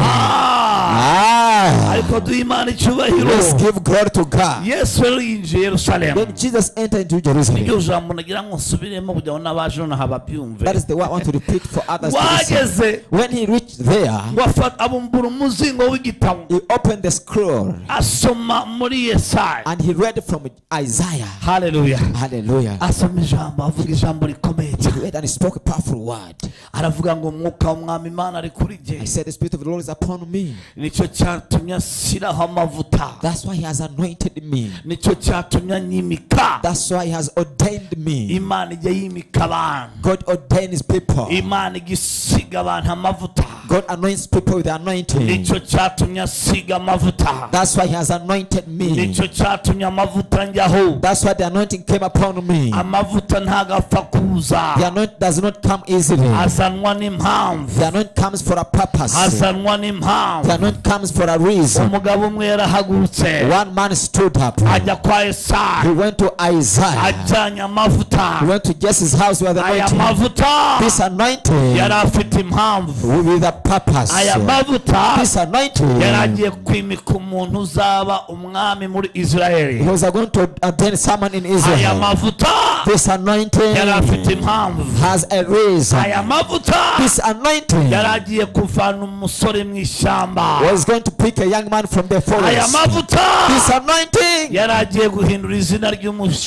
Ariko duha Imana icyubahiro. Let's give glory to God. Yesu rero yinjiye Yerusalemu. Then Jesus entered into Jerusalem. Iryo jambo nagira ngo nsubiremo kugira ngo n'abaje nonaha babyumve. That is the word I want to repeat for others to listen. Wageze When he reached there, ngo abumbura umuzingo w'igitabo he opened the scroll asoma muri Yesaya. and he read from Isaiah. Hallelujah. Hallelujah. Asoma ijambo, avuga ijambo rikomeye He cyane. read and he spoke a powerful word. Aravuga ngo umwuka w'umwami Imana ari kuri I jye. said, the Spirit of the Lord is upon me. Nicyo cyatumye ashyiraho amavuta. That's why he has anointed me. Nicyo cyatumye anyimika. That's why he has ordained me. Imana ijya yimika abantu. God ordains people. Imana ijya isiga abantu amavuta. God anoints people with the anointing. Nicyo cyatumye asiga amavuta. That's why he has anointed me. Nicyo cyatumye amavuta njyaho. That's why the anointing came upon me. Amavuta ntago apfa kuza. The anointing does not come easily. Azanwa n'impamvu. The anointing comes for a purpose. Azanwa The n'impamvu. anointing comes for a reason. Umugabo umwe yarahagurutse One man stood up. ajya kwa He Yesaya went to Isaiah. ajyanye amavuta. He went to Jesse's house with the Aya anointing. mavuta This anointing yari afite impamvu. with a purpose. Aya mavuta This anointing, yari agiye kwimika umuntu uzaba umwami muri he Israeli. was going to ordain someone in Aya Israel. mavuta This anointing yari afite impamvu. has a reason. Aya mavuta This anointing yari agiye kuvana umusore mu ishyamba. was going to pick a young man from the Aya forest. mavuta This anointing yari agiye guhindura izina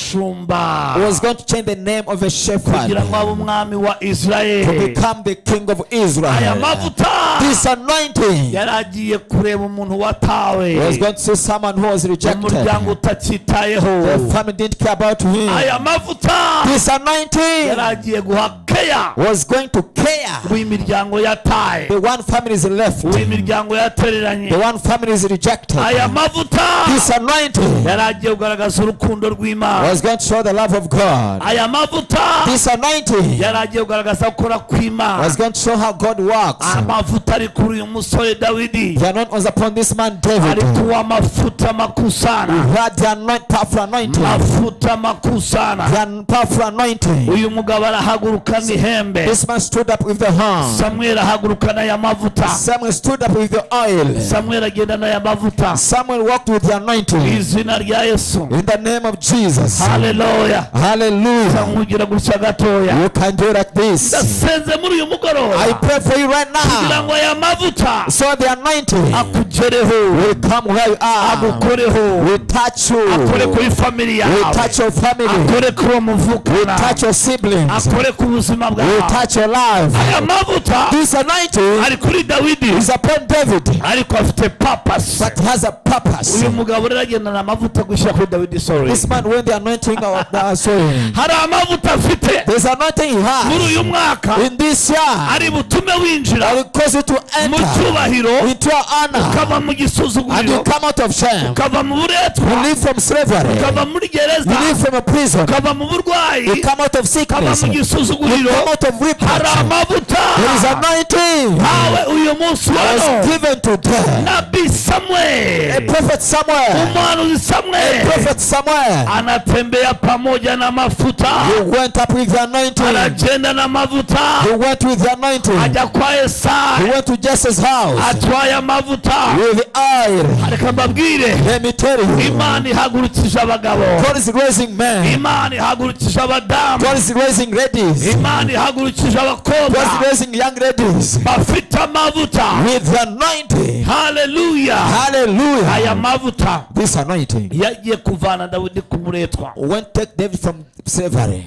ry'umushumba was going to change the name of a shepherd kugira ngo abe umwami wa to Israeli. become the king of Aya Israel. mavuta This anointing yari agiye kureba umuntu watawe, was going to see someone who was rejected. umuryango utacyitayeho. The family didn't care about him. Aya mavuta This anointing yari agiye guha care was going to care w'imiryango yataye, the one family is left, w'imiryango yatereranye. the one family is rejected. Aya mavuta This anointing yaragiye kugaragaza urukundo rw'Imana. was going to show the love of God. Aya mavuta This anointing yaragiye kugaragaza gukora kw'Imana. was going to show how God works. Amavuta ari kuri uyu musore Dawidi, The anointing was upon this man David. ari kuwa mafuta He makusana, had the powerful anointing. mafuta makusana. The powerful anointing. Uyu mugabo arahaguruka n'ihembe, This man stood up with the horn. Samuel ahaguruka n'aya mavuta, Samuel stood up with the oil. Samuel agenda n'aya mavuta. Samuel walked with the anointing. Izina rya Yesu, In the name of Jesus. haleluya. Hallelujah. Nkugira gutya gatoya, You can do like this. ndasenze muri uyu mugoroba I pray for you right kugira now. ngo aya mavuta So the anointing akugereho, will come where you are. agukoreho, Will touch you. akore kuri family Will yawe, touch your family. akore kuri uwo Will muvukana, touch your siblings. akore ku buzima Will bwawe. touch your life. Aya mavuta This anointing ari kuri Dawidi, is upon David, ariko afite purpose. but has a purpose. Uyu mugabo rero agendana amavuta gushyira kuri Dawidi. Sorry, This man, when the anointing of the soul, hari amavuta afite there's anointing he muri has uyu mwaka in this year. ari butume winjira That will cause you to mu enter cyubahiro, into your honor, ukava mu and you gisuzuguriro, come out of shame. ukava mu You buretwa, live from slavery. ukava muri You gereza, live from a prison. ukava mu burwayi, You come out of ukava sickness. mu You gisuzuguriro. come out of Hari reproach. amavuta There is anointing hawe uyu munsi was wano. given today. Nabii A Samuel, prophet Samuel. umhanuzi Samuel Prophet Samuel. anatembea pamoja na mafuta, He went up with the anointing. anajenda na mavuta, He went with the anointing. aja kwa He Yesaya went to Jesse's house atwaye amavuta. with oil. Reka mbabwire, Let me tell you, Imana ihagurukije abagabo, God is raising men. Imana ihagurukije abadamu, God is raising ladies. Imana ihagurukije God abakobwa is raising young ladies bafite amavuta. with the anointing. Haleluya. Hallelujah. Aya mavuta This anointing yagiye kuvana Dawidi ku buretwa, went take David from slavery.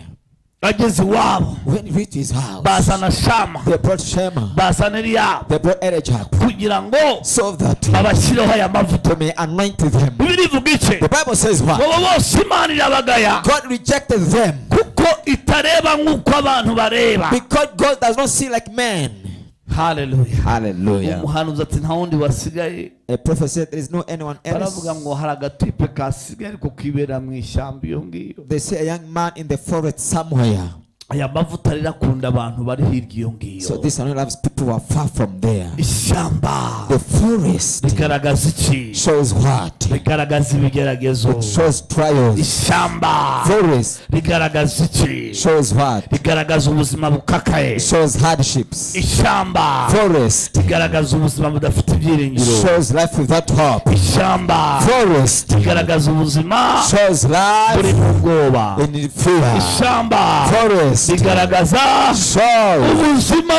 ageze iwabo When he reached his house, bazana Shama, they brought Shema. bazana Eliyabu They brought Elijah kugira ngo so that babashyireho aya mavuta. they may anoint them. Bibiri ivuga iki? The Bible says what? Abo bose Imana irabagaya God rejected them kuko itareba nk'uko abantu bareba. because God does not see like men. Haleluya. Hallelujah. Umuhanuzi ati nta wundi wasigaye. A prophet said there is no anyone else. Baravuga ngo hari agatipe kasigaye ariko kibera mu ishyamba iyo ngiyo. They say a young man in the forest somewhere. Aya mavuta rero akunda abantu bari hirya iyo So ngiyo. this anointing loves people who are far from there. Ishyamba The forest rigaragaza iki? shows what? Rigaragaza ibigeragezo. It shows trials. Ishyamba Forest rigaragaza iki? shows what? Rigaragaza ubuzima bukakaye. It shows hardships. Ishyamba Forest rigaragaza ubuzima budafite ibyiringiro. shows life without hope. Ishyamba Forest rigaragaza ubuzima shows buri life mu bwoba. in fear. Ishyamba Forest rigaragaza shows ubuzima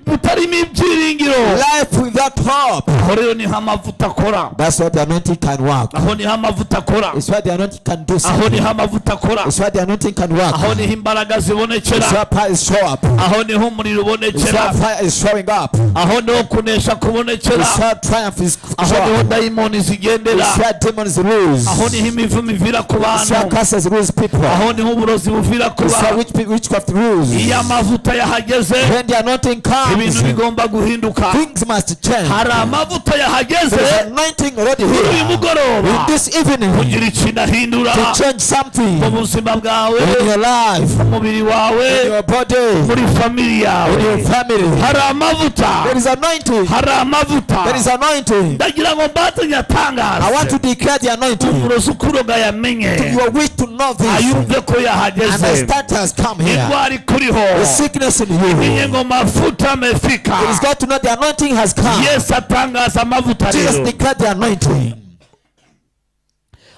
butarimo ibyiringiro. life without hope. Aho rero niho amavuta akora. That's what the anointing can work. Aho niho amavuta akora. It's what the anointing can do Aho something. niho amavuta akora. It's what the anointing can work. Aho niho imbaraga It's zibonekera. what power is show up. Aho niho umuriro It's ubonekera. what fire is showing up. Aho niho kunesha kubonekera. It's what triumph is Aho show niho up. dayimoni zigendera. It's what demons lose. Aho niho imivumo ivira ku It's what bantu. curses lose people. Aho niho uburozi buvira ku It's what bantu. witchcraft rules. Iyo amavuta yahageze When the anointing ibintu comes, bigomba guhinduka. things must change. Hari amavuta yahageze There's anointing already muri uyu here. mugoroba In this evening, kugira ikintu ahindura to change something mu buzima bwawe, in your life, mu mubiri in wawe, your body, muri famili in your yawe. family. Hari amavuta, There is anointing. hari amavuta. There is anointing. Ndagira ngo mbatanye I want to atangaze declare the anointing. umurozi ukuroga yamenye, You wish to know this. ayumve ko And the yahageze. start has come here. Indwara ikuriho, The sickness in menye you. ngo mafuta amefika. It is God to know the anointing has come. Yesu atangaza amavuta Jesus rero. declared the anointing.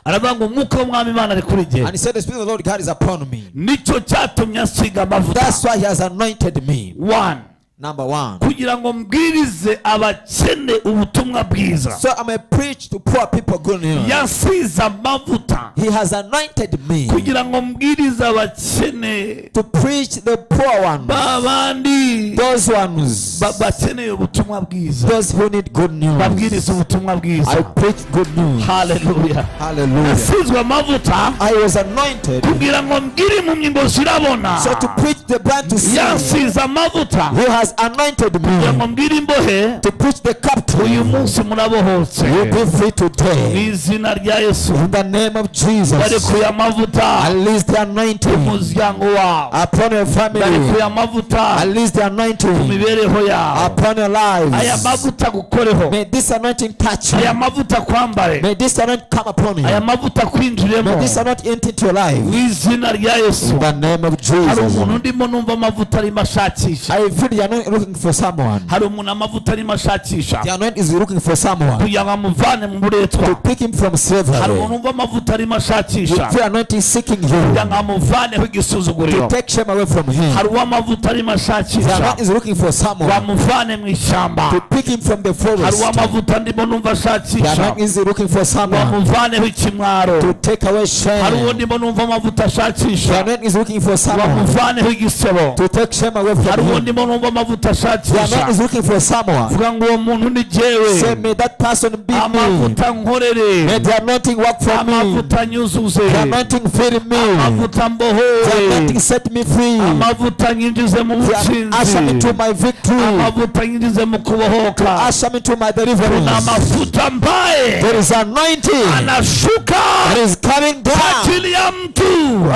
Aravuga ngo umwuka w'umwami Imana ari kuri jye. And he said, the Spirit of the Lord God is upon me. Nicyo cyatumye asiga amavuta. That's why he has anointed me. One, Number one. kugira ngo mbwirize abakene ubutumwa bwiza. So I may preach to poor people good news. Yasize amavuta He has anointed me kugira ngo mbwirize abakene, to preach the poor ones, babandi those ones, bakeneye ubutumwa bwiza, those who need good news. babwirize ubutumwa I bwiza. preach good news. Hallelujah. Hallelujah. Yasizwe amavuta I was anointed kugira ngo mbwire impumyi ngo zirabona. so to preach the blind to see. Yasize amavuta He has anointed kugira ngo me mbwire imbohe to preach the uyu captive. munsi murabohotse. You be free Mu today. izina rya Yesu. In the name of Jesus. Barekuye amavuta Release the anointing umuryango wawe. upon your family. Barekuye amavuta Release the mu anointing mibereho yawe. upon your Aya lives. mavuta gukoreho. May this anointing touch Aya you. mavuta kwambare. May this anointing come upon you. Aya mavuta kwinjiremo. May this anointing enter into your life. Mu izina rya Yesu. In the name of Hari Jesus. umuntu ndimo numva amavuta arimo ashakisha. I feel the anointing looking for someone. Hari umuntu amavuta arimo ashakisha The anointing is looking for someone kugira ngo amuvane mu buretwa. to pick him from Hari slavery. umuntu umva amavuta arimo You ashakisha feel anointing seeking kugira you ngo amuvaneho to igisuzuguriro. take shame away from him. Hari uw'amavuta arimo The ashakisha anointing is looking for someone bamuvane mu ishyamba. to pick him from the Hari forest. uw'amavuta ndimo numva The ashakisha anointing is looking for someone bamuvaneho ikimwaro. to take away Hari uwo shame. ndimo numva amavuta The ashakisha anointing is looking for someone bamuvaneho igisebo. to take shame away Hari from uwo him. ndimo numva amavuta The anointing ashakisha is looking for someone. vuga ngo uwo muntu ni Say, jewe. may that person be me. Amavuta nkorere. May the anointing work for me. Amavuta nyuzuze. The anointing fill me. Amavuta The mbohore. anointing set me free. Amavuta nyinjize mu The usher me to butsinzi. my victory. Amavuta nyinjize mu kubohoka. Usher me to my Kuna deliverance. mafuta mbaye There is anointing anashuka that is coming kwa down ajili ya mtu.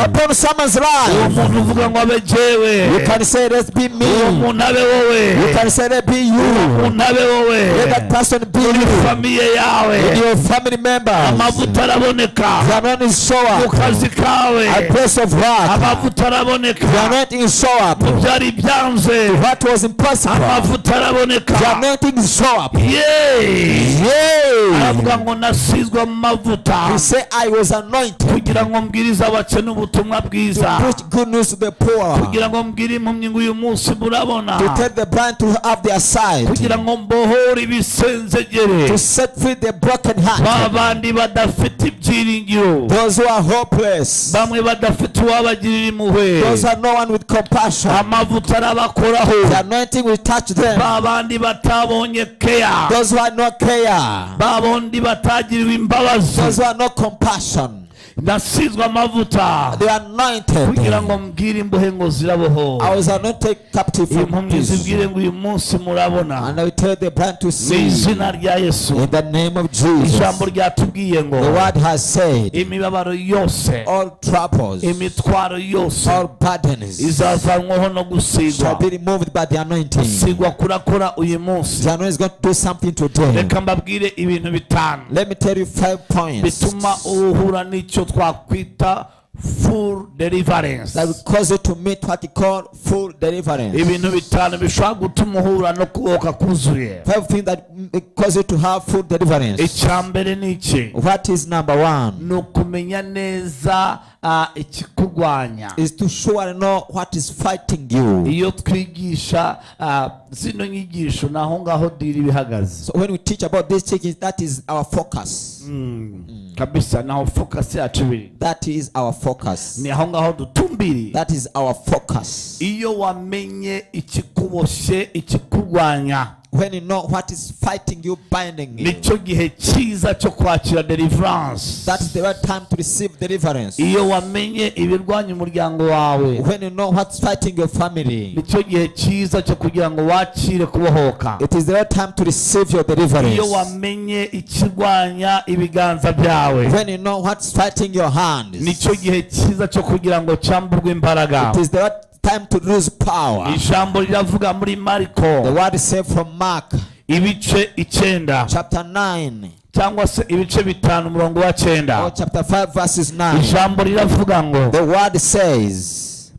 upon someone's Uwo life. muntu uvuga ngo abe jewe. You can say, let's be Uwo me. muntu abe wowe. You can say, let be you. Umuntu abe wowe. Let that person be Muri you. famiye In yawe. your family members. Amavuta araboneka. The anointing is show Mu up. kazi kawe. A place of work. Amavuta The araboneka. anointing is show up. Byari byanze. What was impossible. Amavuta The araboneka. anointing is show up. Yeee. Yay! Aravuga ngo nasizwe mu mavuta He said, I was anointed kugira ngo mbwirize abakene ubutumwa to bwiza. preach good news to the poor, Kugira ngo mbwire impumyi ngo uyu munsi murabona. to tell the blind to have their sight, Kugira ngo mbohore ibisenzegere. to set free the broken heart, Babandi badafite ibyiringiro. those who are hopeless, Bamwe badafite uwabagirira impuhwe. those who are no one with compassion. Amavuta arabakoraho. The anointing will touch them. Babandi batabonye keya. Those who are no care, Babandi batagiriwe imbabazi. those who are no compassion, Nasizwe amavuta they are anointed. kugira ngo mbwire imbohe ngo ziraboho. I was anointed captive from Impumyi prison, zibwire ngo uyu munsi murabona. and I will tell the blind to Mu see. izina rya Yesu. In the name of Jesus, Ijambo ryatubwiye ngo the word has said, imibabaro yose, all troubles, imitwaro yose all burdens izavanwaho no shall gusigwa. be removed by the anointing. Gusigwa kurakora uyu munsi. The anointing is going to do something today. Reka mbabwire ibintu bitanu Let me tell you 5 points bituma uhura n'icyo twakwita full deliverance. that will cause you to meet what you call full deliverance. Ibintu bitanu bishobora gutuma uhura no kubohoka kuzuye. 5 things that cause you to have full deliverance. Icya mbere ni iki? What is number 1? Ni ukumenya neza ikikurwanya. Is to surely know what is fighting you. Iyo twigisha zino nyigisho naho ngaho diri bihagaze. So when we teach about these things, that is our focus. Kabisa naho focus yacu biri. That is our focus. Ni aho ngaho dutumbiri. That is our focus. Iyo wamenye ikikuboshye ikikurwanya, When you know what is fighting you, binding you, nicyo gihe cyiza cyo kwakira deliverance. that is the right time to receive deliverance. Iyo wamenye ibirwanya umuryango wawe, When you know what's fighting your family, nicyo gihe cyiza cyo kugira ngo wakire kubohoka. it is the right time to receive your deliverance. Iyo wamenye ikirwanya ibiganza byawe, When you know what's fighting your hands, nicyo gihe cyiza cyo kugira ngo cyamburwe imbaraga. it is the right time to lose power. Ijambo riravuga muri The Mariko word is said from Mark ibice 9 chapter 9 cyangwa se ibice 5 umurongo wa or 9. chapter 5 verses 9. Ijambo riravuga ngo The word says,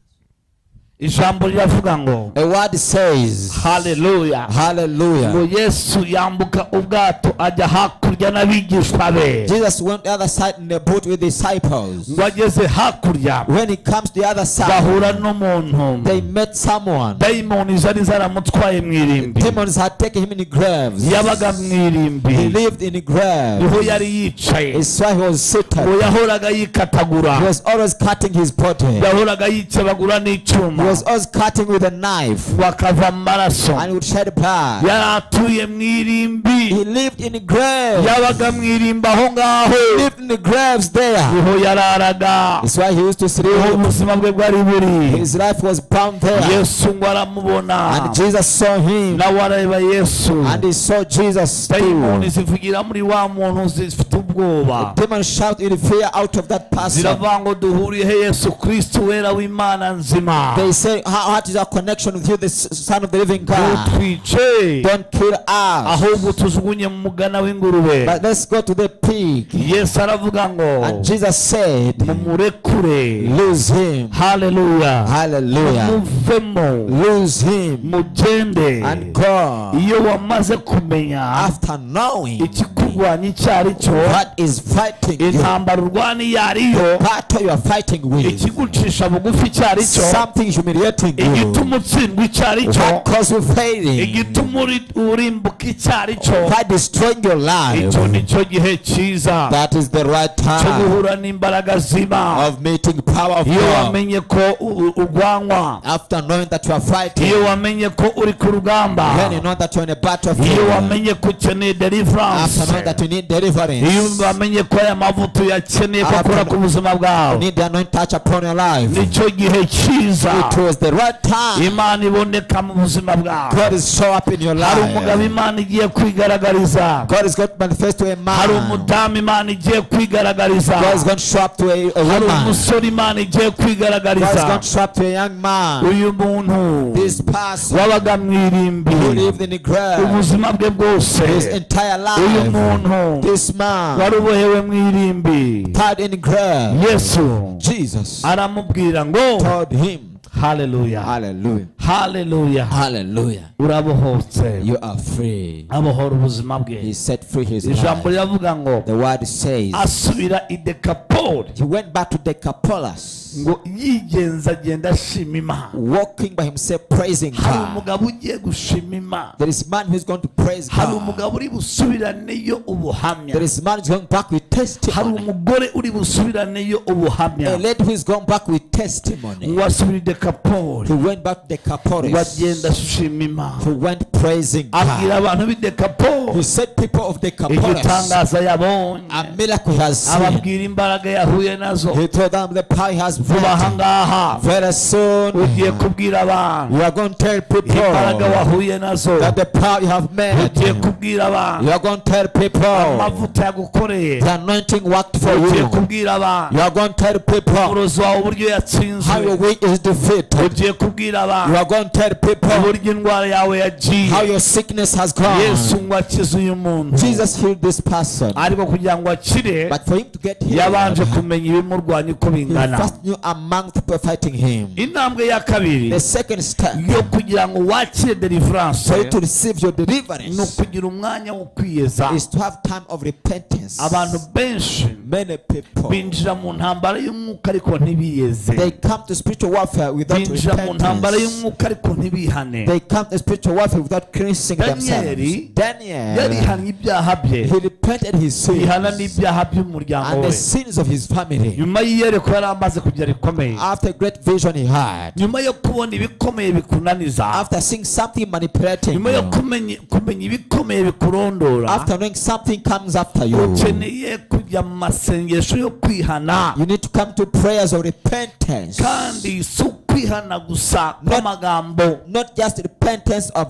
ijambo riravuga ngo A word says, haleluya hallelujah. ngo Yesu yambuka ubwato ajya hakurya n'abigishwa be. Jesus went the other side in the boat with disciples. ngo ageze hakurya When he comes to the other side, bahura n'umuntu they met someone. dayimoni zari zaramutwaye mu irimbi. Demons had taken him in the graves. yabaga mu He irimbi lived in the grave. niho yari yicaye. It's why he was ngo seated. yahoraga yikatagura, He was always cutting his body. yahoraga yikebagura He n'icyuma was always cutting with a knife bakava amaraso. and would shed blood. yari atuye mu irimbi, He lived in the grave. yabaga mu irimbi aho ngaho He lived in the graves there. niho yararaga, That's why he used to niho sleep. ubuzima bwe bwari buri. His life was bound there. Yesu ngo aramubona, And Jesus saw him. nawe areba Yesu. And he saw Jesus dayimoni too. zivugira muri wa muntu zifite ubwoba, Demons shout in fear out of that person. ziravuga ngo duhuriye he Yesu Kristo wera w'Imana nzima, They say, what is our connection with you, the Son of the living God? ntutwice Don't kill us. ahubwo tujugunye mu mugana w'ingurube. But let's go to the pig. Yesu aravuga ngo And Jesus said, mumurekure. lose him. haleluya, Hallelujah. muvemo Lose him mugende. and go. iyo wamaze kumenya After knowing ikikurwanya icyo ari cyo, what is fighting you, intambara urwana iyo ari yo, battle you are fighting with, ikigucisha bugufi icyo ari cyo, something humiliating you, igituma utsindwa icyo ari cyo, what cause you failing, igituma urimbuka icyo ari cyo, what destroying your life. icyo ni cyo gihe cyiza That is the right cyo time guhura n'imbaraga zima. of meeting power of iyo God. wamenye ko urwanywa, After knowing that you are fighting, iyo wamenye ko uri ku rugamba, when you know that you are in a iyo battlefield, wamenye ko ukeneye deliverance, after knowing that you need iyo deliverance, wamenye ko aya mavuta uyakeneye ko akora ku buzima you bwawe, need the anointing touch upon your life. nicyo gihe cyiza It was the right time. Imana iboneka mu buzima bwawe. God is show up in your hari umugabo life. Imana igiye kwigaragariza, God is going to manifest to a hari man. umudamu Imana igiye kwigaragariza, God is going to show up to a hari woman. umusore Imana igiye God is going kwigaragariza. to show up to a young man. uyu muntu This person wabaga mu irimbi who lived in the grave ubuzima bwe bwose, his entire uyu life. muntu This man wari ubohewe mu irimbi. tied in the grave. Yesu Jesus aramubwira ngo told him, haleluya, hallelujah, haleluya, hallelujah, urabohotse. you are free. abohora ubuzima He bwe. set free his ijambo life. riravuga ngo The word says asubira i Dekapoli, he went back to Decapolis, ngo yigenza agenda ashima Imana. walking by himself praising hari God. umugabo ugiye gushima Imana, There is man who is going to praise hari God. umugabo uri busubiraneyo ubuhamya, There is man who is going back with hari testimony. umugore uri busubiraneyo A ubuhamya. lady who is going back with testimony. ngo asubira i Dekapoli, He went back to ngo Decapolis. agenda ashima Imana, He went praising abwira God. abantu b'i Dekapoli He said people of Decapolis, igitangaza yabonye, a miracle he has seen. ababwira imbaraga yahuye nazo. He told them the power he has vuba aha felt. ngaha Very soon, ugiye kubwira abantu you are going to tell people imbaraga wahuye nazo, that the power you have met. ugiye kubwira abantu You are going to tell people amavuta yagukoreye, the anointing worked for ugiye you. kubwira abantu You are going to tell people umurozi wawe uburyo how your yatsinzwe, weak is defeated. ugiye kubwira You abantu are going to tell people uburyo indwara yawe how yagiye. your sickness has gone. Yesu ngo akize uyu muntu, Jesus healed this person, ariko kugira ngo akire but for him to get yabanje healed, kumenya ibimurwanya uko he bingana. first knew among the people fighting him. intambwe ya kabiri The second step yo kugira ngo wakire deliverance for you to receive your ni deliverance ukugira umwanya wo kwiyeza. is to have time of repentance. abantu benshi Many people, binjira mu ntambara y'umwuka ariko ntibiyeze, they come to spiritual warfare without binjira mu ntambara repentance. y'umwuka ariko ntibihane. They come to spiritual warfare without cleansing themselves. Daniel Daniel, yarihannye ibyaha bye, he repented his sins yihana n'ibyaha by'umuryango and we. the sins of his family. nyuma y'iyereko yari amaze kugira rikomeye, After a great vision he had, nyuma yo kubona ibikomeye bikunaniza, after seeing something manipulating nyuma yo you, kumenya ibikomeye bikurondora, after knowing something comes after you, ukeneye kujya mu masengesho yo kwihana. you need to come to prayers of repentance. kandi si ukwihana gusa kw'amagambo, Not just repentance of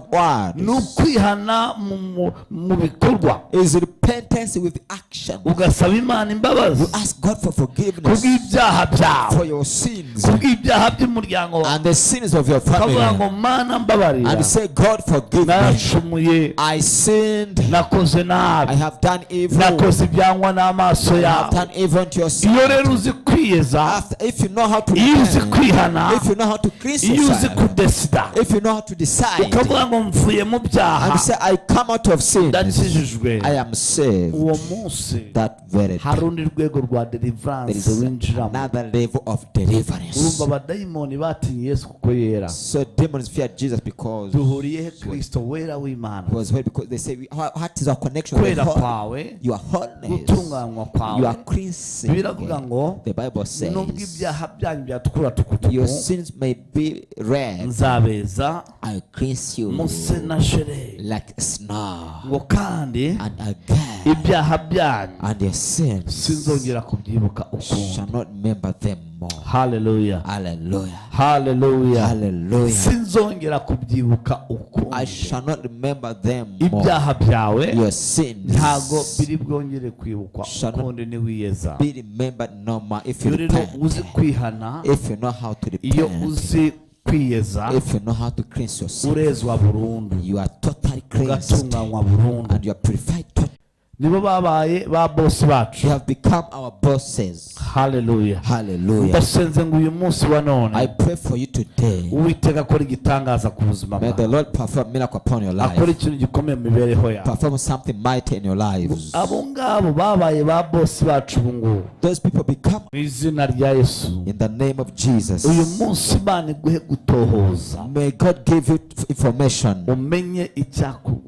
ni words, ukwihana mu bikorwa. is repentance repentance with action. ugasaba Imana imbabazi You ask God for forgiveness kubw'ibyaha byawe, for your sins kubw'ibyaha by'umuryango wawe, and the sins of your ukavuga ngo family. Mana mbabarira, And say, God, forgive me. nacumuye, I sinned. nakoze nabi, I have done evil. nakoze ibyangwa n'amaso I have yawe. done evil to your Iyo rero sight. uzi kwiyeza, If you know how to iyo uzi repent, kwihana, if you know how to cleanse iyo uzi yourself, kudesida, if you know how to decide, ukavuga ngo mvuye mu byaha, and say, I come out of sin, ndakijijwe, I am saved. uwo munsi That very hari day, urundi rwego rwa there deliverance is winjiramo. another level of deliverance. urumva abadayimoni batinye Yesu kuko yera. So demons feared Jesus because duhuriyehe Kristo wera w'Imana? he was holy, because they say, what is our connection with kwera God? kwawe, Your holiness, gutunganywa you are kwawe, cleansing. biravuga ngo The Bible says, nubwo ibyaha byanyu byatukura your tukutuku, sins may be red, nzabeza I cleanse you muse na shere, like snow, ngo kandi and again, ibyaha byanyu and your sins sinzongera kubyibuka ukundi. shall not remember them more. Hallelujah, Hallelujah. hallelujah, Hallelujah. sinzongera kubyibuka I ukundi. shall not remember them more. ibyaha byawe Your sins ntago biri bwongere kwibukwa shall not ukundi niwiyeza. be remembered no more if you iyo rero uzi repent. kwihana, If you know how to iyo repent, uzi kwiyeza, if you know how to cleanse yourself, urezwa burundu, you are totally cleansed ugatunganywa burundu. and you are purified totally. nibo babaye ba bosi bacu. You have become our bosses. Hallelujah. Hallelujah. ndasenze ngo uyu munsi wa I none pray for you today. Uwiteka akora igitangaza ku buzima May the bwawe, Lord perform a miracle upon your akora life. ikintu gikomeye mu mibereho yawe. Perform something mighty in your lives. abo ngabo babaye ba bosi bacu ubu ngubu, Those people become mu izina rya Yesu. in the name of Jesus. uyu munsi Imana iguhe gutohoza, May God give you information. umenye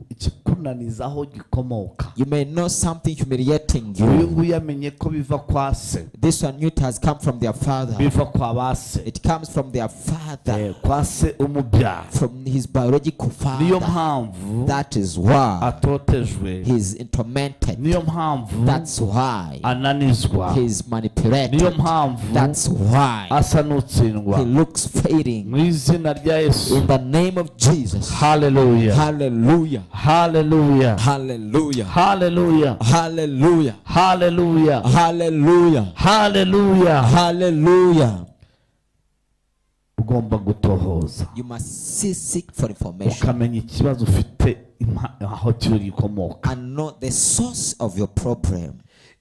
ikikunaniza aho gikomoka. You may know something humiliating uyu you. nguyu amenye ko biva kwa se, This one it has come from their father. biva kwa ba se, It comes from their father, kwa se umubyara. from his biological niyo father. mpamvu That is why atotejwe, he is tormented. niyo mpamvu That's why ananizwa, he is manipulated. niyo mpamvu That's why asa n'utsindwa. he looks fading. mu izina rya Yesu. In the name of Jesus. Hallelujah, Hallelujah. hallelujah, Hallelujah. hallelujah, Hallelujah. hallelujah, Hallelujah. hallelujah. Hallelujah. ugomba gutohoza, You must seek for information ukamenya ikibazo ufite aho kiri gikomoka. and know the source of your problem.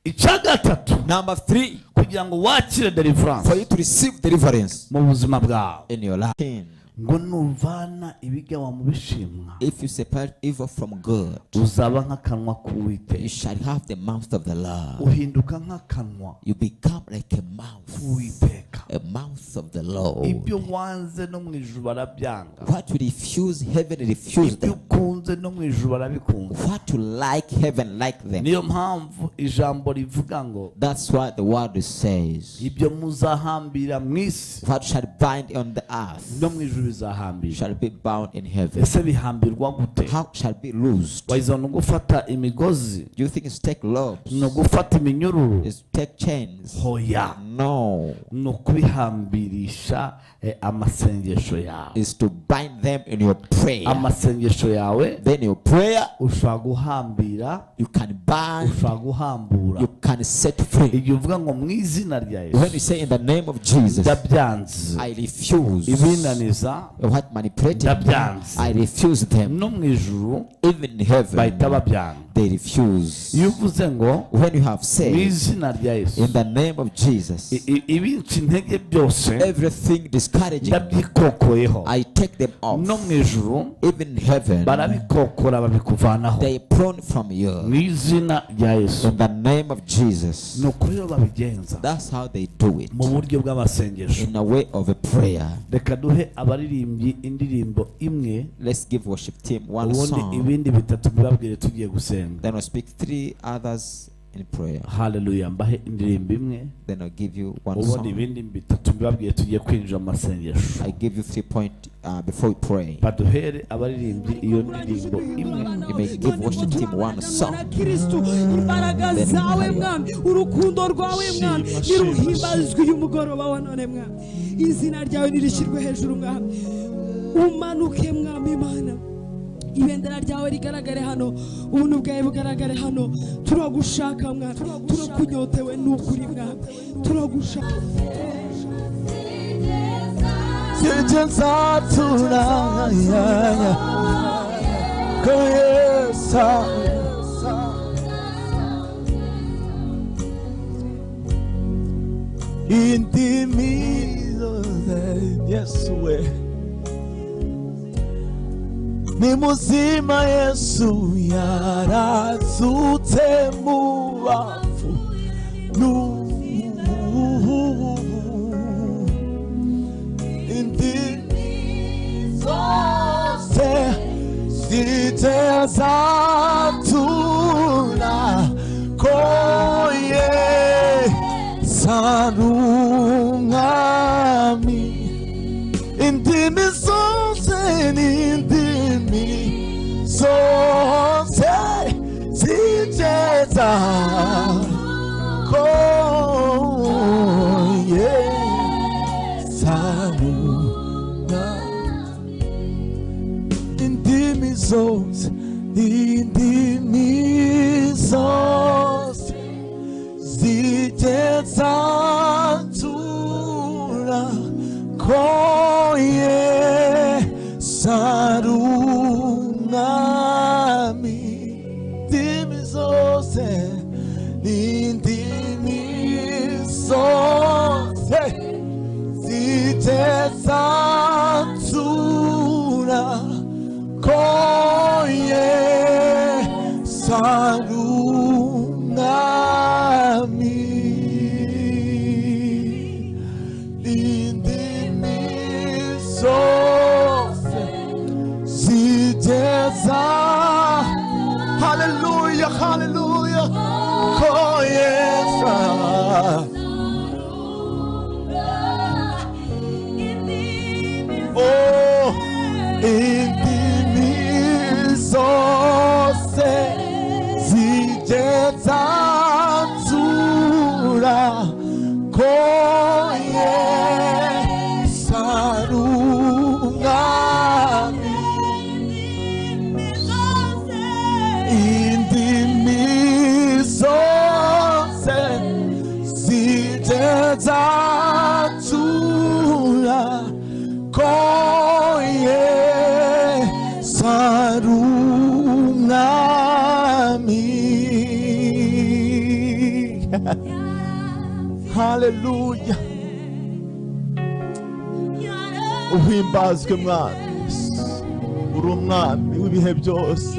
icya gatatu, Number 3, kugira ngo wakire deliverance for you to receive deliverance mu buzima bwawe, in your life. ngo nuvana ibigawa mu bishimwa, If you separate evil from good, uzaba nk'akanwa you k'Uwiteka. shall have the mouth of the Lord. uhinduka nk'akanwa You become like a mouth, k'Uwiteka. a mouth of the Lord. ibyo wanze no mu ijuru barabyanga, What you refuse, heaven refuse ibyo them. ukunze no mu ijuru barabikunze. What you like, heaven like them. niyo mpamvu ijambo rivuga ngo That's what the word says. ibyo muzahambira mu isi What shall bind on the earth no mu ijuru bizahambira. shall be bound in heaven. ese bihambirwa gute? How shall be loosed? wayiza no gufata imigozi, Do you think it's take lobes? no gufata iminyururu? It's take chains? hoya, No. no kubihambirisha amasengesho yawe. It's to bind them in your prayer. amasengesho yawe Then your prayer, ushobora guhambira, you can bind, ushobora guhambura. you can set free. igihe uvuga ngo mu izina rya When you Yesu say in the name of Jesus, ndabyanze, I refuse. ibinaniza What manipulated me, ndabyanze, I refuse them. no mu ijuru Even in heaven, bahita babyanga. they refuse. iyo uvuze ngo When you have mu said izina rya Yesu, in the name of Jesus, ibinca intege byose everything discouraging, ndabyikokoyeho. I take them off. no mu ijuru Even in heaven, barabikokora babikuvanaho they prone from mu you. izina rya Yesu. In the name of Jesus. ni uko rero babigenza That's how they do it. mu buryo bw'amasengesho. In a way of a prayer. reka duhe abaririmbyi indirimbo imwe, Let's give worship team one ubundi song. ibindi bitatu bibabwire tugiye gusenga. Then I'll speak 3 others in prayer. haleluya, mbahe indirimbo imwe, Then I'll give you one ubundi song. ibindi bitatu bibabwire tugiye kwinjira mu masengesho. I give you 3 points before we pray. baduhere abaririmbyi iyo ndirimbo imwe. You may give worship team one song. Kristo, imbaraga zawe mwami, urukundo rwawe mwami niruhimbazwe uyu mugoroba wa none mwami, izina ryawe nirishyirwe hejuru mwami, umanuke mwami Imana, ibendera ryawe rigaragare hano, ubuntu bwawe bugaragare hano. Turagushaka Mwami, turakunyotewe n'ukuri Mwami, turagushaka. Yesu ni muzima, Yesu yarazutse mu bafu, indimi zose zitezatura ko Yesu ari umwami. Indimi zose n'indimi zose zigeza ko Yesu ari umwami. Indimi zose zigeza tura ko Yesu ari umwami. Indimi zose n'indimi zose zigeza tura ko Yesu ari umwami. Hallelujah, hallelujah. Oh yes. Oh, indimi zose zigeza tura ko Yesu ari umwami. Indimi zose zigeza tura ko Yesu ari umwami. Hallelujah. Uhimbazwe Mwami, uri umwami w'ibihe byose.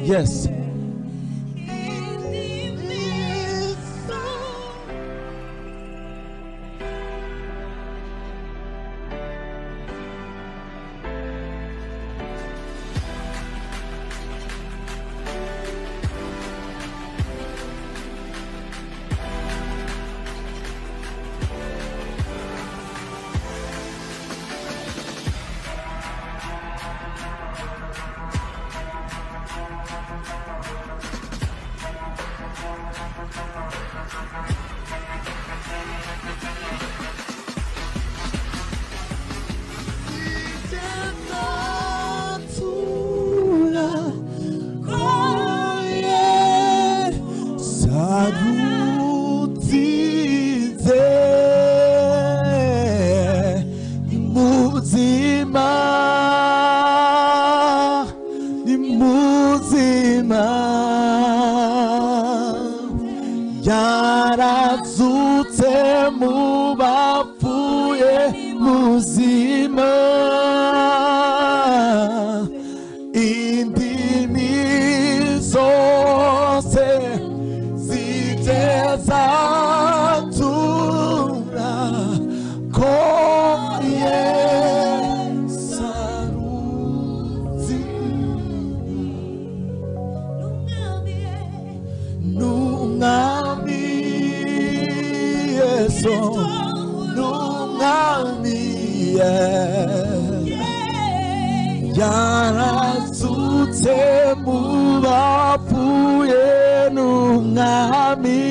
Yes. Yarazutse mu bapfuye muzima. Indimi zose zigeza tura ko Yesu ari umwami. Yesu n'umwami, yarazutse mu bapfuye n'umwami.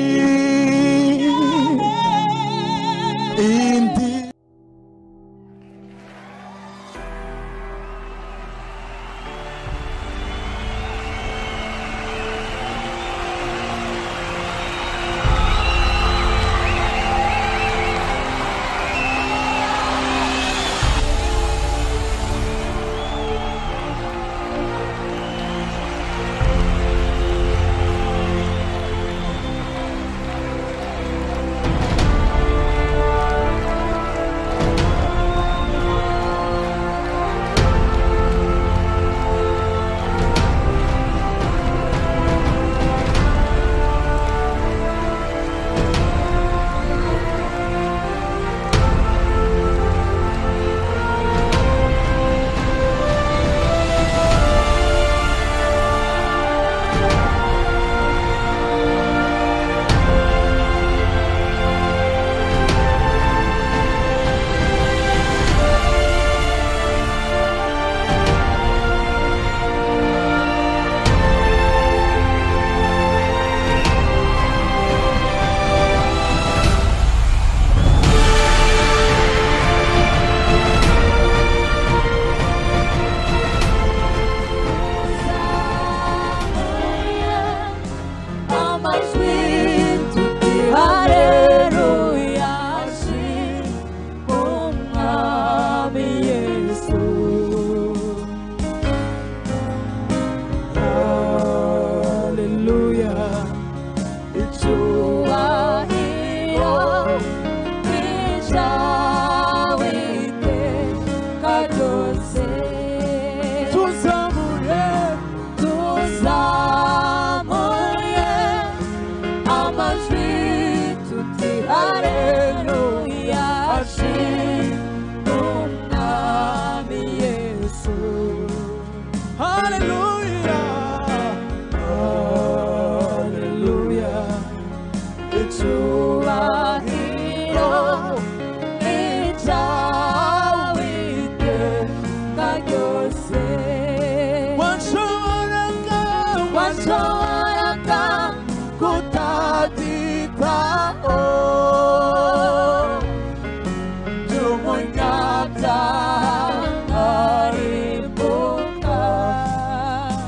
nzarimbuka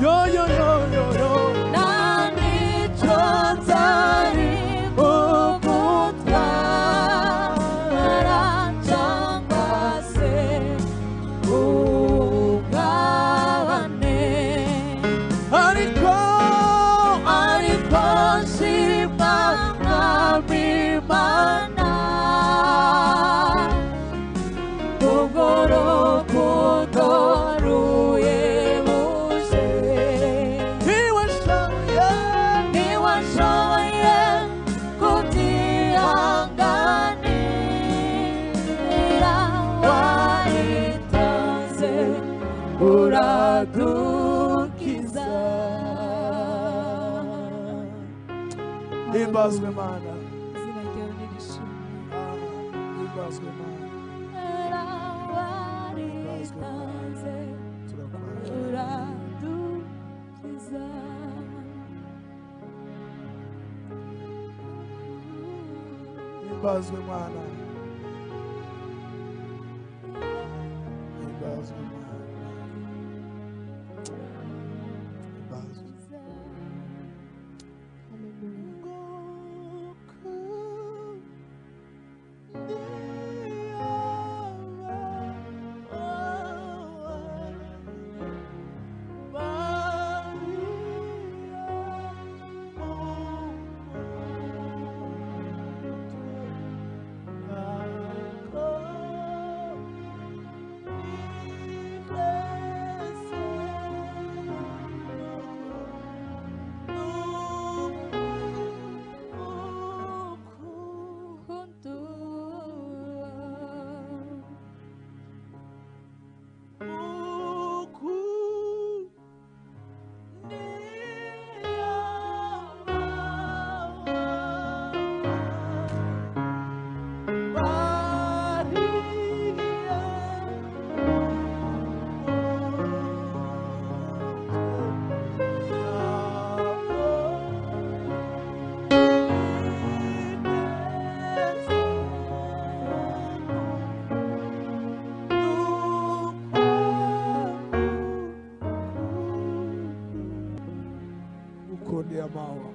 yo yo yo yo yo nta n'icyo nzaribugutwara cyangwa se ugabane ariko shima mwami Imana ubwo rukundo ruhebuje ntiwashoboye kubyihanganira waritanze uradukiza himbazwe Mana, izina ryawe nirishimwe himbazwe Mana, waritanze turakwakira. uradukiza Himbazwe Mana, himbazwe Mana, himbazwe. Uko ni amawa.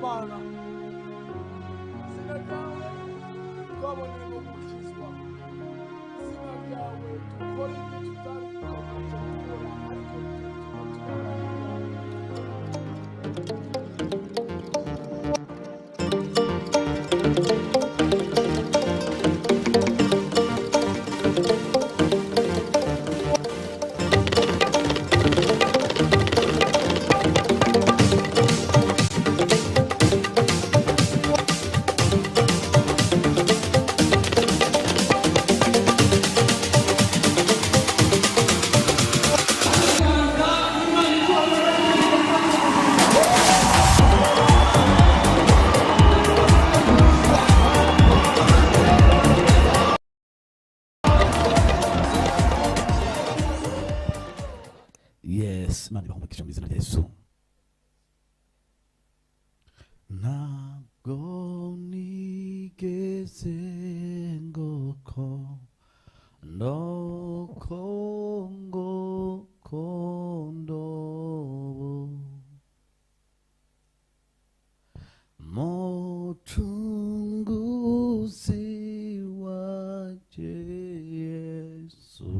mana izina ryawe twaboneye gukizwa izina ryawe dukora ibyo tutari twabasha gukora ariko Yes, Imana ibahe umugisha mu izina rya Yesu. Ntabwo nigeze ngokondo Mucunguzi wanje Yesu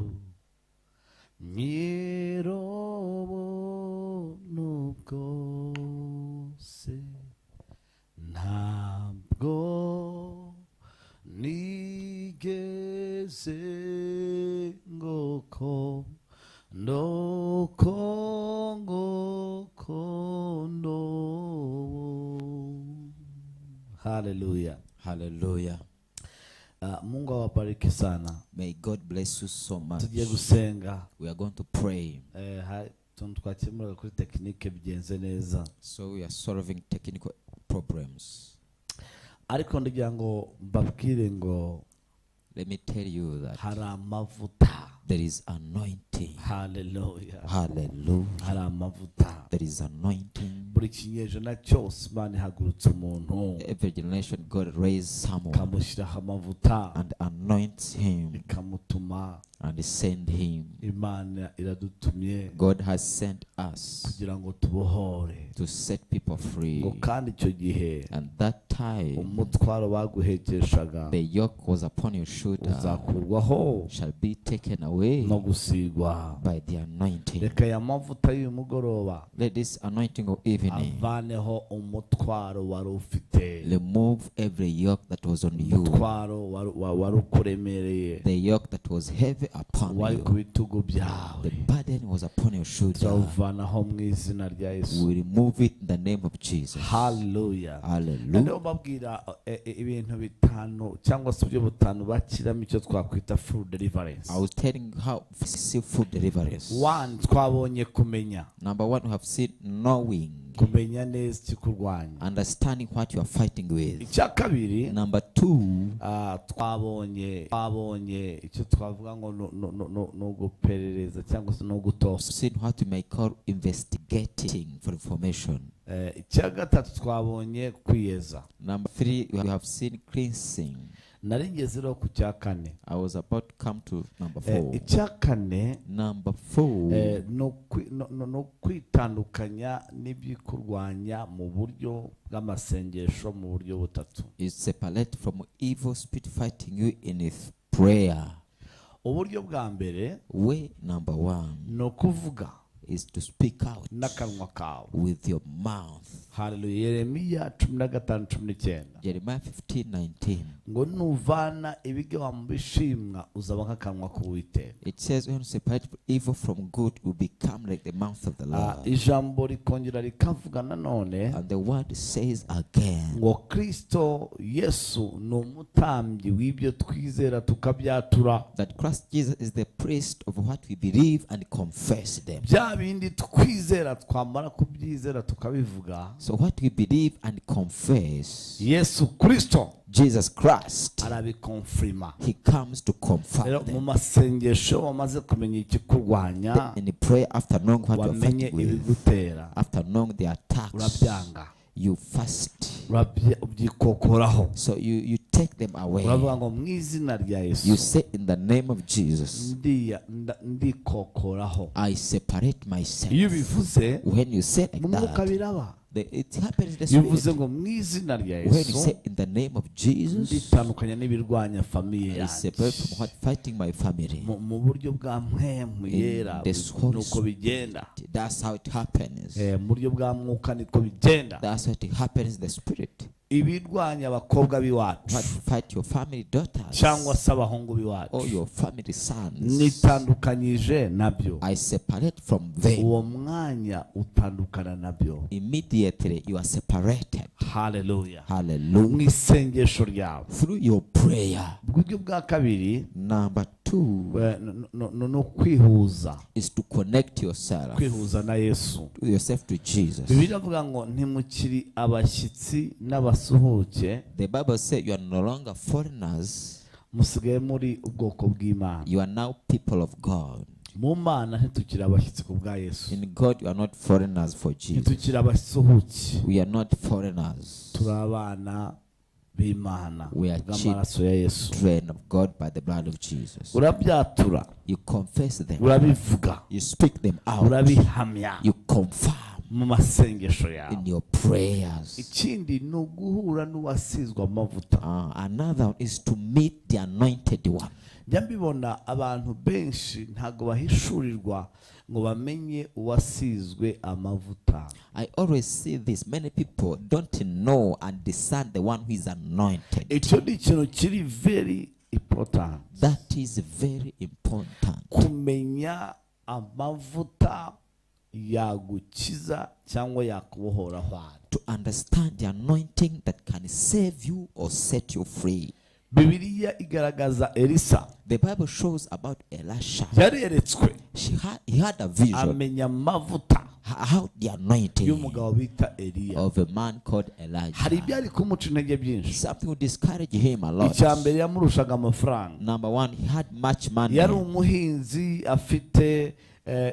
nyir'ubuntu bwose ntabwo nigeze ngokondo. Hallelujah. Hallelujah. Mungu awabariki sana. May God bless you so much. Tugiye gusenga. We are going to pray. Twakemura kuri tekinike bigenze neza. So we are solving technical problems. Ariko ndagira ngo mbabwire ngo Let me tell you that hari amavuta. there is anointing. Hallelujah. Hallelujah. Hari amavuta. There is anointing. Buri kinyejana cyose Imana ihagurutsa umuntu Every generation God raised someone ikamushyiraho amavuta and anoints him ikamutuma. and send him. Imana iradutumye God has sent us kugira ngo tubohore. to set people free. Ngo kandi icyo gihe And that time umutwaro baguhekeshaga the yoke was upon your shoulder uzakurwaho shall be taken away no gusigwa. by the anointing. Reka aya mavuta y'uyu mugoroba Let this anointing of evening avaneho umutwaro wari ufite, remove every yoke that was on you, umutwaro wari ukuremereye, the yoke that was heavy upon wari ku you. bitugu byawe. The burden was upon your shoulder. Turawuvanaho mu izina rya Yesu. We remove it in the name of Jesus. Hallelujah. Hallelujah. Niyo mbabwira ibintu bitanu cyangwa se uburyo butanu bakiramo icyo twakwita full deliverance. I was telling you how to see food deliverance. One, twabonye kumenya. Number one, we have seen knowing, Kumenya neza ikikurwanya. understanding what you are fighting with. Icya kabiri, Number two, twabonye icyo twavuga ngo no guperereza cyangwa se no gutosa. seen what you may call investigating for information. Icya gatatu twabonye kwiyeza. Number three, you have seen cleansing. Nari ngeze rero ku cya kane. I was about to come to number four. Icya kane, Number four, no kwitandukanya n'ibyikurwanya mu buryo bw'amasengesho mu buryo butatu. is separate from evil spirit fighting you in prayer. Uburyo bwa mbere Way number one no kuvuga is to speak out n'akanwa kawe. with your mouth. Hallelujah. Yeremiya 15:19 Jeremiah 15:19. ngo nuvana ibiga mu bishimwa uzaba nk'akanwa k'Uwiteka. It says, when you separate evil from good, will become like the mouth of the Lord. Ijambo rikongera rikavuga nanone And the word says again ngo Kristo Yesu ni umutambyi w'ibyo twizera tukabyatura. that Christ Jesus is the priest of what we believe and confess them. Bya bindi twizera twamara kubyizera tukabivuga. So what we believe and confess, Yesu Kristo Jesus Christ, arabikonfirma. he comes to Rero confirm mu them. masengesho wamaze kumenya ikikurwanya, In the prayer, after knowing what you are wamenye fighting with, ibigutera, after knowing the attacks, urabyanga, you fast. ubyikokoraho. So you take them away. uravuga ngo mu izina rya You Yesu say, in the name of Jesus, ndikokoraho. I separate myself. Iyo bivuze When you say mu like mwuka that, biraba. it happens in the Iyo bivuze spirit. ngo mu izina rya When you Yesu say, in the name of Jesus, nditandukanya n'ibirwanya famiye I separate from yanjye. what fighting my family. Mu buryo bwa mpemu yera the Holy nuko bigenda. That's how it happens. Mu buryo bwa mwuka niko bigenda. That's how it happens in the spirit. Ibirwanya abakobwa b'iwacu What fight your family daughters cyangwa se abahungu or b'iwacu your family sons, nitandukanyije nabyo. I separate from them. Uwo mwanya utandukana nabyo. Immediately you are separated. Haleluya. Hallelujah. Mu isengesho ryawe. Through your prayer. Uburyo bwa kabiri Number 2 no kwihuza. is to connect yourself Kwihuza na Yesu. yourself to Jesus. Bibiliya iravuga ngo ntimukiri abashyitsi n'abasuhuke, The Bible says you are no longer foreigners, musigaye muri ubwoko bw'Imana. you are now people of God. Mu Mana ntitukiri abashyitsi ku bwa Yesu. In God you are not foreigners for Jesus. Ntitukiri abasuhuke. We are not foreigners. Turi abana b'Imana We are bw'amaraso ya Yesu. Children of God by the blood of Jesus. Urabyatura, You confess them. urabivuga, You speak them out. urabihamya You confirm mu masengesho yawe. in your prayers. Ikindi ni uguhura n'uwasizwe amavuta. Another is to meet the anointed one. Njya mbibona abantu benshi ntago bahishurirwa ngo bamenye uwasizwe amavuta. I always see this. Many people don't know and discern the one who is anointed. Icyo ni ikintu kiri very important. That is very important. Kumenya amavuta yagukiza cyangwa yakubohora hwari. To understand the anointing that can save you or set you free. Bibiliya igaragaza Elisa. The Bible shows about Elisha. Yareretswe. He had a vision. Amenya amavuta How the anointing y'umugabo bita Eliya. of a man called Elijah. Hari ibyari kumuca intege byinshi. Something would discourage him a lot. Icya mbere yamurushaga amafaranga. Number one, he had much money. Yari umuhinzi afite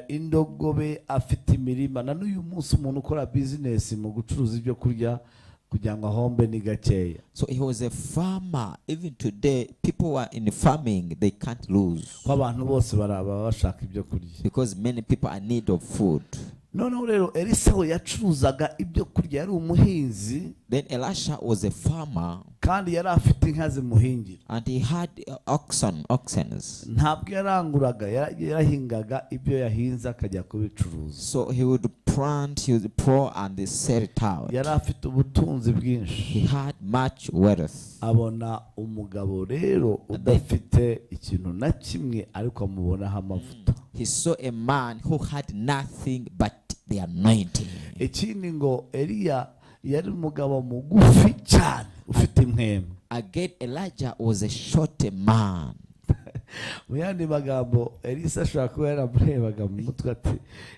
indogobe, afite imirima. Na n'uyu munsi umuntu ukora business mu gucuruza ibyo kurya kugira ngo ahombe ni gakeya. So he was a farmer. Even today, people who are in farming, they can't lose. Abantu bose baraba bashaka ibyo kurya. Because many people are in need of food. Noneho rero Elisa we yacuruzaga ibyo kurya, yari umuhinzi. Then Elisha was a farmer. Kandi yari afite inka zimuhingira. And he had oxen. Ntabwo yaranguraga, yarahingaga ibyo yahinze akajya kubicuruza. So he would plant, he would pour and sell it out. Yari afite ubutunzi bwinshi. He had much wealth. Abona umugabo rero udafite ikintu na kimwe ariko amubonaho amavuta. He saw a man who had nothing but the anointing. Ikindi ngo Eliya yari umugabo mugufi cyane ufite impwemu. Again, Elijah was a short man. Mu yandi magambo Elisa ashobora kuba yaramurebaga mu mutwe ati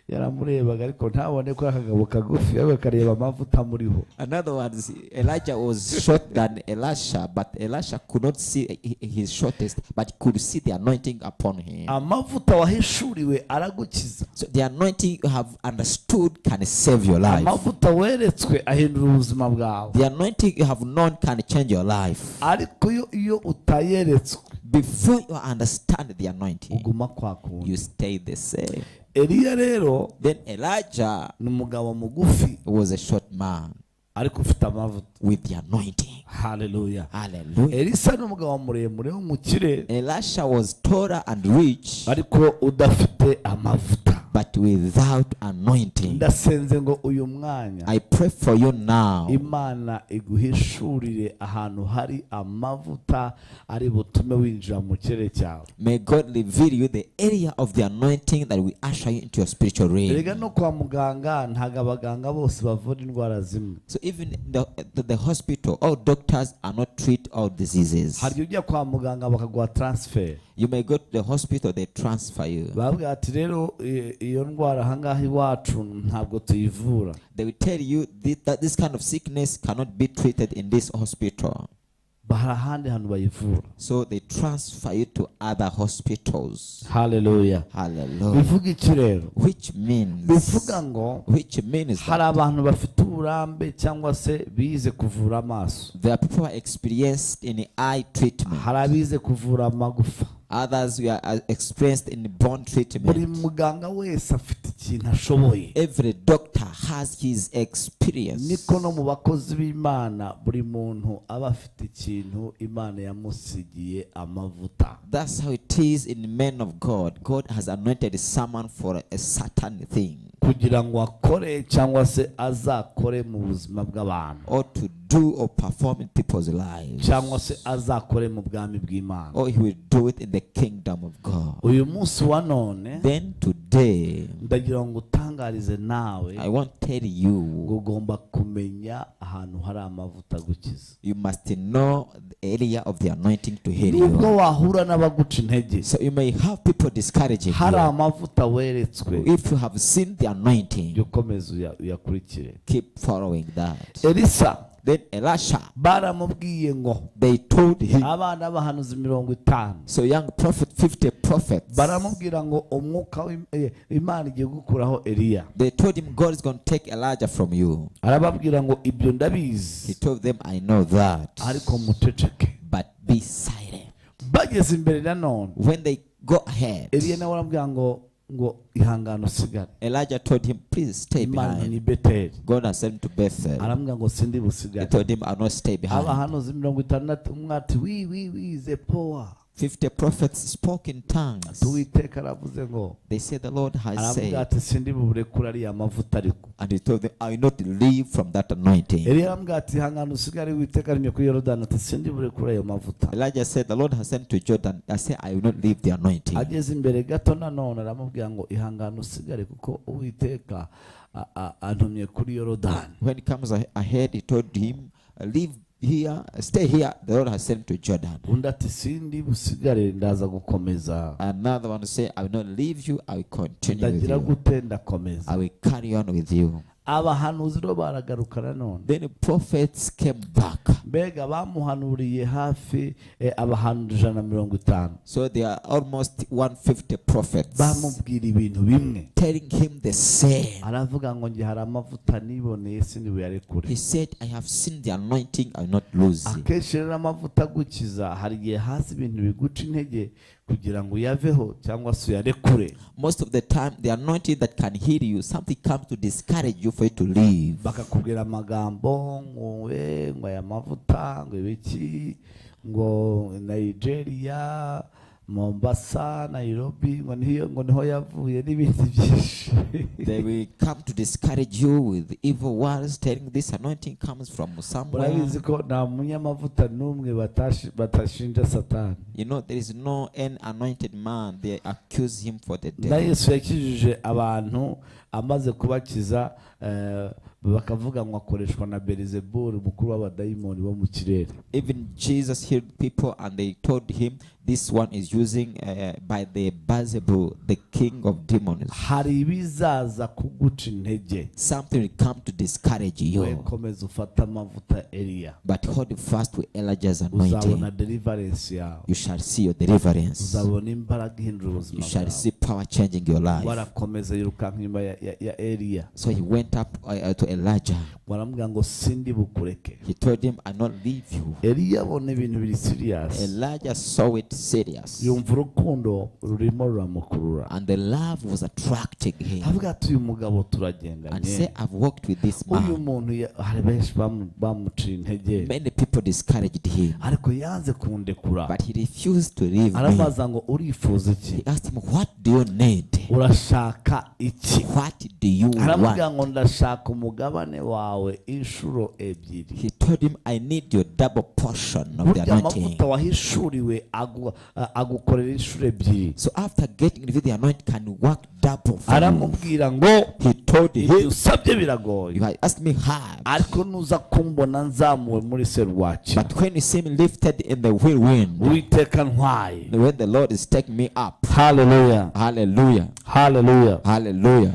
yaramurebaga ariko ntabone ko akagabo kagufi ariko kareba amavuta muriho. In other words, Elijah was short than Elisha, but Elisha could not see his shortest, but could see the anointing upon him. Amavuta wahishuriwe aragukiza. So the anointing you have understood can save your life. Amavuta weretswe ahindura ubuzima bwawe. The anointing you have known can change your life. Ariko iyo utayeretswe, before you understand the anointing, uguma kwa kundi. you stay the same. Eliya rero Then Elijah ni umugabo mugufi was a short man ariko ufite amavuta. with the anointing. Hallelujah. Hallelujah. Elisa ni umugabo muremure w'umukire Elisha was taller and rich, ariko udafite amavuta. but without anointing. Ndasenze ngo uyu mwanya I pray for you now. Imana iguhishurire ahantu hari amavuta ari butume winjira mu kirere cyawe. May God reveal you the area of the anointing that will usher you into your spiritual Erega realm. no kwa muganga ntago abaganga bose bavura indwara zimwe. So even the hospital, all doctors are not treat all diseases. Hari ujya kwa muganga bakaguha transfer. You may go to the hospital, they transfer you. Bavuga ati rero iyo ndwara ahangaha iwacu ntabwo tuyivura. They will tell you that this kind of sickness cannot be treated in this hospital. bahari ahandi hantu bayivura. So they transfer you to other hospitals. Hallelujah. Hallelujah. Bivuga iki rero? Which means hari abantu bafite uburambe cyangwa se bize kuvura amaso. there are people who are experienced in eye treatment. Hari abize kuvura amagufa. Others we are experienced in bone Buri treatment. muganga wese afite ikintu ashoboye. Every doctor has his experience. Niko no mu bakozi b'Imana buri muntu aba afite ikintu Imana yamusigiye amavuta. That's how it is in men of God. God has anointed someone for a certain thing, Kugira ngo akore cyangwa se azakore mu buzima bw'abantu. or to do or perform in people's lives, Cyangwa se azakore mu bwami bw'Imana. or he will do it in the kingdom of God. Uyu munsi wa none Then today, ndagira ngo utangarize nawe I won't tell you, ngo ugomba kumenya ahantu hari amavuta gukiza. you must know the area of the anointing to heal Nubwo you. wahura n'abaguca intege, So you may have people discouraging hari you. amavuta weretswe, If you have seen the anointing, jya ukomeza uyakurikire. keep following that. Elisa Then Elisha, baramubwiye ngo they told him, abana b'abahanuzi 50 so young prophet, 50 prophets, baramubwira ngo umwuka Imana igiye gukuraho Eliya. they told him God is going to take Elijah from you. Arababwira ngo ibyo He ndabizi, told them, I know that, ariko muceceke. but be silent. Bageze imbere nanone, When they go ahead, Eliya nawe arambwira ngo ihangano usigare. Elijah told him, please stay Imana ni behind. Beteli. God has sent him to Bethel. Arambwira ngo sindi He busigare. told him, I'll not stay behind. Abahanuzi 60 umwe ati ze power. 50 prophets spoke in tongues. Tuwiteka aravuze ngo, They said the Lord has arambwira said, ati sindi buburekura ariya mavuta ariko. and he told them, I will not leave from that anointing. Eliya arambwira ati ihangano usigare, Uwiteka arimye kuri Yorodani ati sindi burekura ayo mavuta. Elijah said, the Lord has sent to Jordan. I said, I will not leave the anointing. Ageze imbere gato nanone aramubwira ngo ihangano usigare kuko Uwiteka antumye kuri Yorodani. When he comes ahead, he told him, leave here, stay here. The Lord has sent to Jordan. Undi ati sindi busigare, ndaza gukomeza. Another one to say, I will not leave you. I will continue with Ndagira you. gute ndakomeza. I will carry on with you. Abahanuzi ro baragaruka nanone. Then the prophets came back. Mbega bamuhanuriye hafi abahanuzi 150. So there are almost 150 prophets Bamubwira ibintu bimwe. telling him the same. Aravuga ngo ngi hari amavuta niboneye sindi buyarekure. He said, I have seen the anointing, I will not lose it. Akenshi rero amavuta gukiza hari igihe hasi ibintu biguca intege kugira ngo uyaveho cyangwa se uyarekure. Most of the time, the anointing that can heal you, something comes to discourage you for you to leave. Bakakubwira amagambo ngo aya mavuta ngo ibiki ngo Nigeria, Mombasa, Nairobi ngo niho yavuye n'ibindi byinshi. They will come to discourage you with evil words, telling this anointing comes from somewhere. Murabizi ko nta munyamavuta n'umwe batashinja Satani. You know, there is no any anointed man. They accuse him for the Na devil. Yesu yakijije abantu amaze kubakiza bakavuga ngo akoreshwa na Belzebul, mukuru w'abadayimoni bo mu kirere. Even Jesus healed people and they told him this one is using by the Beelzebul, the king of demons. Hari ibizaza kuguca intege. Something will come to discourage you. Komeza ufata amavuta Eliya. But hold fast with Elijah's Uzabona anointing. deliverance yawe. You shall see your deliverance. Uzabona imbaraga ihindura You ubuzima shall bwawe. see power changing your life. Warakomeza yirukanka inyuma ya Eliya. So he went up to Elijah. Waramubwira ngo sindi bukureke. He told him, I not leave you. Eliya abona ibintu biri serious. Elijah saw it serious. Yumva urukundo rurimo ruramukurura. And the love was attracting him. Avuga ati uyu mugabo And turagendanye. say, I've walked with this Uyu man. muntu hari benshi bamuciye intege. Many people discouraged him. Ariko yanze kundekura. But he refused to leave me. Arabaza ngo urifuza He iki? asked him, what do you need? Urashaka iki? What do you Aramubwira want? ngo ndashaka umugabane wawe inshuro ebyiri. He told him, I need your double portion of the Burya anointing. amavuta wahishuriwe agukorera inshuro ebyiri. So after getting the anointing, can you work double for you? Aramubwira ngo He told ibyo him, usabye you biragoye, had asked me hard. ariko nuza kumbona nzamuwe muri serwakira, But when you see me lifted in the whirlwind, Uwiteka ntwaye. when the Lord is taking me up, Hallelujah, hallelujah, hallelujah. hallelujah,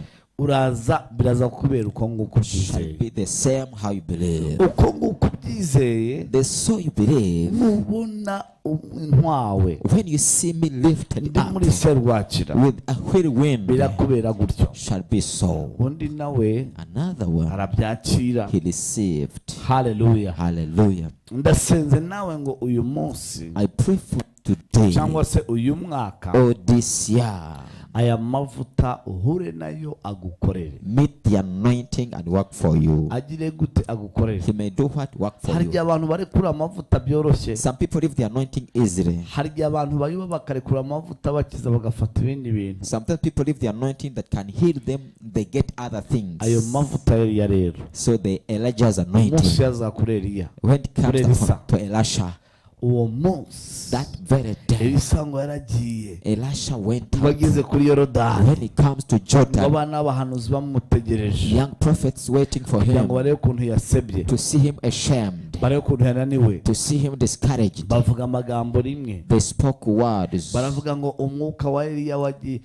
biraza kukubera uko nguko shall ubyizeye. be the same how you believe. Uko nguko ubyizeye The so you believe, nubona intwawe when you see me lifted ndi up muri serwakira with a whirlwind, birakubera gutyo. shall be so. Undi nawe Another one, arabyakira. he received. Haleluya. Hallelujah. Ndasenze nawe ngo uyu munsi I pray for today cyangwa se uyu mwaka or this year, aya mavuta uhure nayo agukorere. meet the anointing and work for you. Agire gute agukorere? He may do what? Work for Hari you. abantu barekura amavuta byoroshye. Some people leave the anointing easily. Hari abantu bayuba bakarekura amavuta bakiza bagafata ibindi bintu. Sometimes people leave the anointing that can heal them, they get other things. Ayo mavuta ya rero So the Elijah's umunsi anointing, yazakura Eliya, when it comes Elisa. to Elisha, uwo munsi that very day, Elisa ngo yaragiye Elisha went out. bageze kuri Yorodani, When it comes to ngo Jordan, abana b'abahanuzi bamutegereje young prophets waiting for kugira him ngo barebe ukuntu yasebye, to see him ashamed, barebe ukuntu yananiwe. to see him discouraged. Bavuga amagambo rimwe, They spoke words. baravuga ngo umwuka wa Eliya wagiye,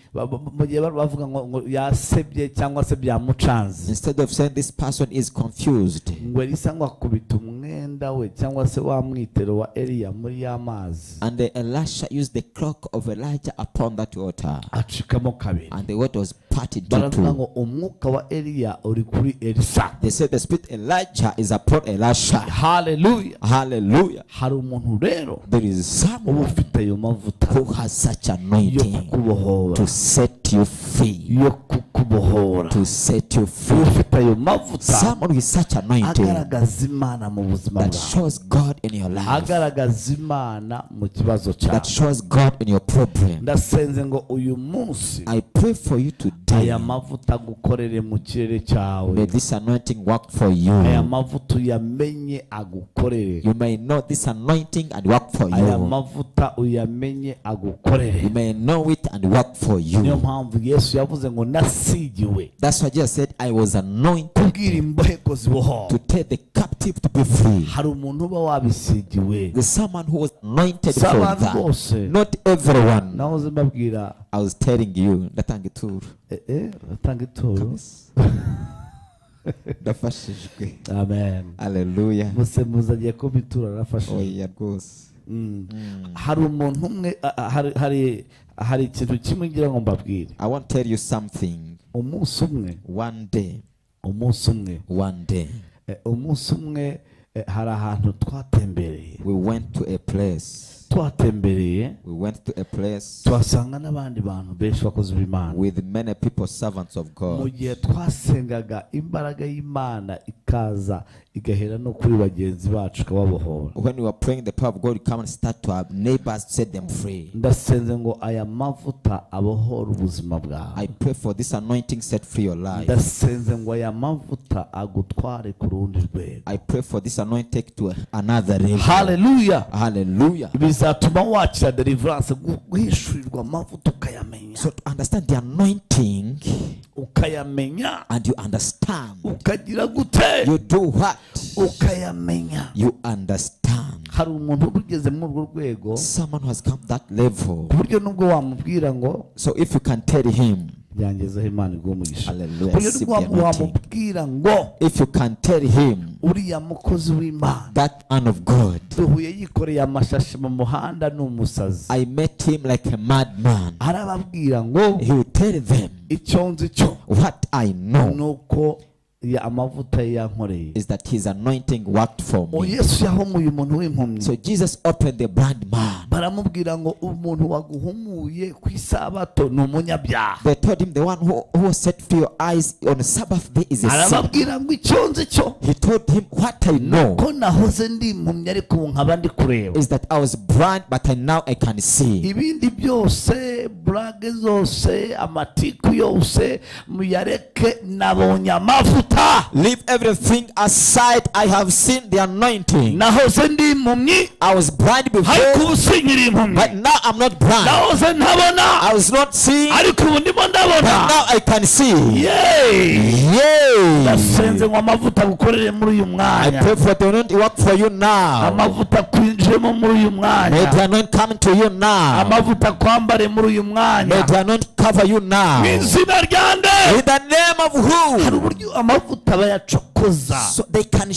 mu gihe bavuga ngo yasebye cyangwa se byamucanze, Instead of saying this person is confused, ngo Elisa ngo akubita umwenda we cyangwa se wa mwitero wa Eliya muri ya mazi, and Elisha used the cloak of Elijah upon that water, acikamo kabiri. and the water was parted into Baravuga ngo two. umwuka wa Eliya uri kuri Elisa. They said the spirit Elijah is upon Elisha. Haleluya. Hallelujah. Hari umuntu rero There is uba someone ufite ayo mavuta who has such yo anointing kukubohora, to set you free. yo kukubohora. To set you free. Ufite ayo mavuta Someone with such anointing agaragaza Imana mu buzima that bwawe, shows God in your life, agaragaza Imana mu kibazo that cyawe. shows God in your problem. Ndasenze ngo uyu munsi I pray for you today. aya mavuta agukorere mu kirere May cyawe, this anointing work for you. aya mavuta uyamenye agukorere, You may know this anointing and work for aya you. mavuta uyamenye agukorere. You may know it and work for Niyo you. mpamvu Yesu yavuze ngo nasigiwe That's why Jesus said, I was anointed kubwira imbohe ko zibohora. to take the captive to be free. Hari umuntu uba wabisigiwe, There's someone who was anointed si for abantu that. bose. Not everyone. Nahoze mbabwira I was telling you, ndatanga ituro. batanga ituro. Ndafashijwe. Amen. Hallelujah. Muse muzagiye ko bitura arafasha. Oya rwose. Hari umuntu umwe hari ikintu kimwe ngira ngo mbabwire. I want to tell you something. Umunsi umwe, One day, umunsi umwe, umunsi umwe hari ahantu twatembereye. we went to a place. Twatembereye We went to a place tuhasanga n'abandi bantu benshi bakozi b'Imana. with many people, servants of Mu God. gihe twasengaga imbaraga y'Imana ikaza igahera no kuri bagenzi bacu ikababohora. When we were praying, the power of God would come and start to our neighbors, set them free. Ndasenze ngo aya mavuta abohora ubuzima bwawe. I pray for this anointing set free your life. Ndasenze ngo aya mavuta agutware ku rundi rwego. I pray for this anointing to another level. Haleluya. Hallelujah. Bizatuma wakira deliverance, guhishurirwa amavuta ukayamenya. So to understand the anointing Ukayamenya. and you understand, Ukagira gute? you do what? Ukayamenya. You understand. Hari umuntu ugeze muri urwo rwego Someone who has come that level. ku buryo nubwo wamubwira ngo So if you can tell him, byangezeho Imana igumugisha. hallelujah, Buryo receive nubwo the anointing. wamubwira ngo If you can tell him, uriya mukozi w'Imana that man of God, duhuye yikoreye amashashi mu muhanda ni umusazi, I met him like a madman. arababwira ngo He will tell them, icyo nzi cyo what I know nuko ya amavuta ye yankoreye. is that his anointing worked for me. Yesu yahomuye umuntu w'impumyi. So Jesus opened the blind man. Baramubwira ngo umuntu waguhumuye ku isabato ni umunyabyaha. They told him the one who set free your eyes on the Sabbath day is a sin. Arababwira ngo icyo nzi cyo He told him, what I know ko nahoze ndi impumyi ariko ubu nkaba ndi kureba. is that I was blind, but now I can see. Ibindi byose, burage zose, amatiku yose muyareke, nabonye amavuta. Leave everything aside. I have seen the anointing. Nahoze ndi impumyi I was blind ariko before, ubu sinkiri impumyi. but now I'm not blind. Nahoze ntabona I was not seeing, ariko ubu ndimo but ndabona. now I can see. Yay! Ndasenze Yay! ngo amavuta gukorere muri uyu I mwanya. pray for the anointing work for you now. Amavuta kwinjiremo muri uyu May mwanya. the anointing come to you now. Amavuta kwambare muri uyu May mwanya. the anointing cover you now. Mu izina rya nde. In the name of hari who? uburyo amavuta bayacokoza. So they can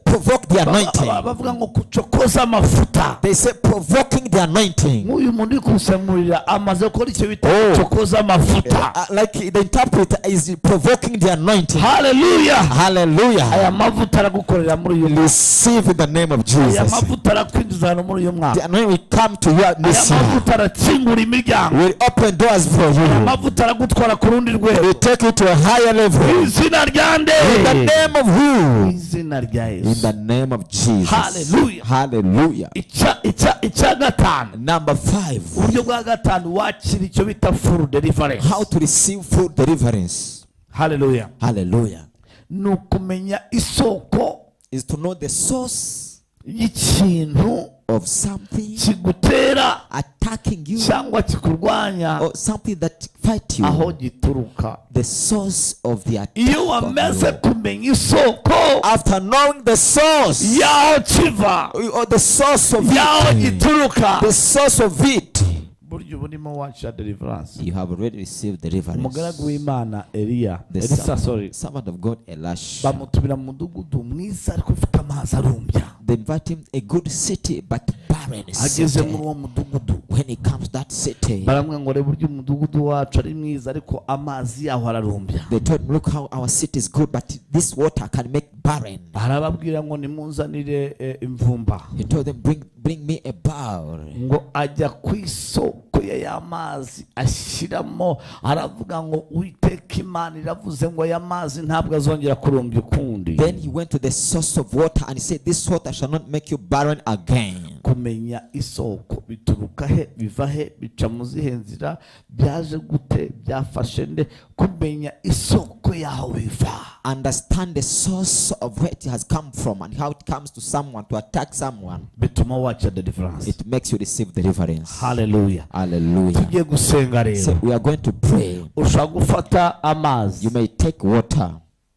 provoke the anointing. Bavuga ngo kucokoza amavuta. They say provoking the anointing. Nk'uyu muntu uri kusemurira amaze gukora icyo bita kucokoza amavuta. Like the interpreter is provoking the anointing. Hallelujah. Hallelujah. Aya mavuta aragukorera muri uyu mwaka. Receive in the name of Aya Jesus. mavuta arakwinjiza hano muri uyu The mwaka. anointing will come to you Aya this year. mavuta arakingura imiryango. Will open doors for Aya you. mavuta aragutwara ku rundi rwego. Will take you to a higher level. Izina rya nde. In the name of who? Izina rya In Yesu. the name of Jesus. Hallelujah. Hallelujah. Icya gatanu. Number 5. Uburyo bwa gatanu wakira icyo bita full deliverance. How to receive full deliverance. Hallelujah. Hallelujah. Ni ukumenya isoko Is to know the source y'ikintu of something kigutera attacking you cyangwa kikurwanya or something that fight aho you. gituruka. The source of the attack. Iyo of wamaze you. kumenya isoko After knowing the source yaho kiva or the source of yaho it, gituruka, the source of it, buryo burimo wakira deliverance. you have already received deliverance. Umugaragu w'Imana Elisa, The servant of God Elisha, bamutubira mu mudugudu mwiza ariko ufite amazi arumbya. they invite him a good city but barren Ageze city. muri uwo mudugudu When he comes to that city, baramwe ngo reba uburyo umudugudu wacu ari mwiza ariko amazi yaho ararumbya. they told him, look how our city is good, but this water can make barren. Arababwira ngo nimunzanire imvumba. He told them, bring me a bowl. Ngo ajya ku isoko y'amazi ashyiramo, aravuga ngo Uwiteka Imana iravuze ngo aya mazi ntabwo azongera kurumbya ukundi. Then he went to the source of water and he said, this water shall not make you barren again. Kumenya isoko bituruka he, biva he, bica mu zihe nzira, byaje gute, byafashe nde. Kumenya isoko yaho biva. Understand the source of where it has come from and how it comes to someone to attack someone. Bituma wakira deliverance. It makes you receive deliverance. Hallelujah. Hallelujah. Tugiye gusenga So rero. we are going to pray. Ushobora gufata amazi. You may take water.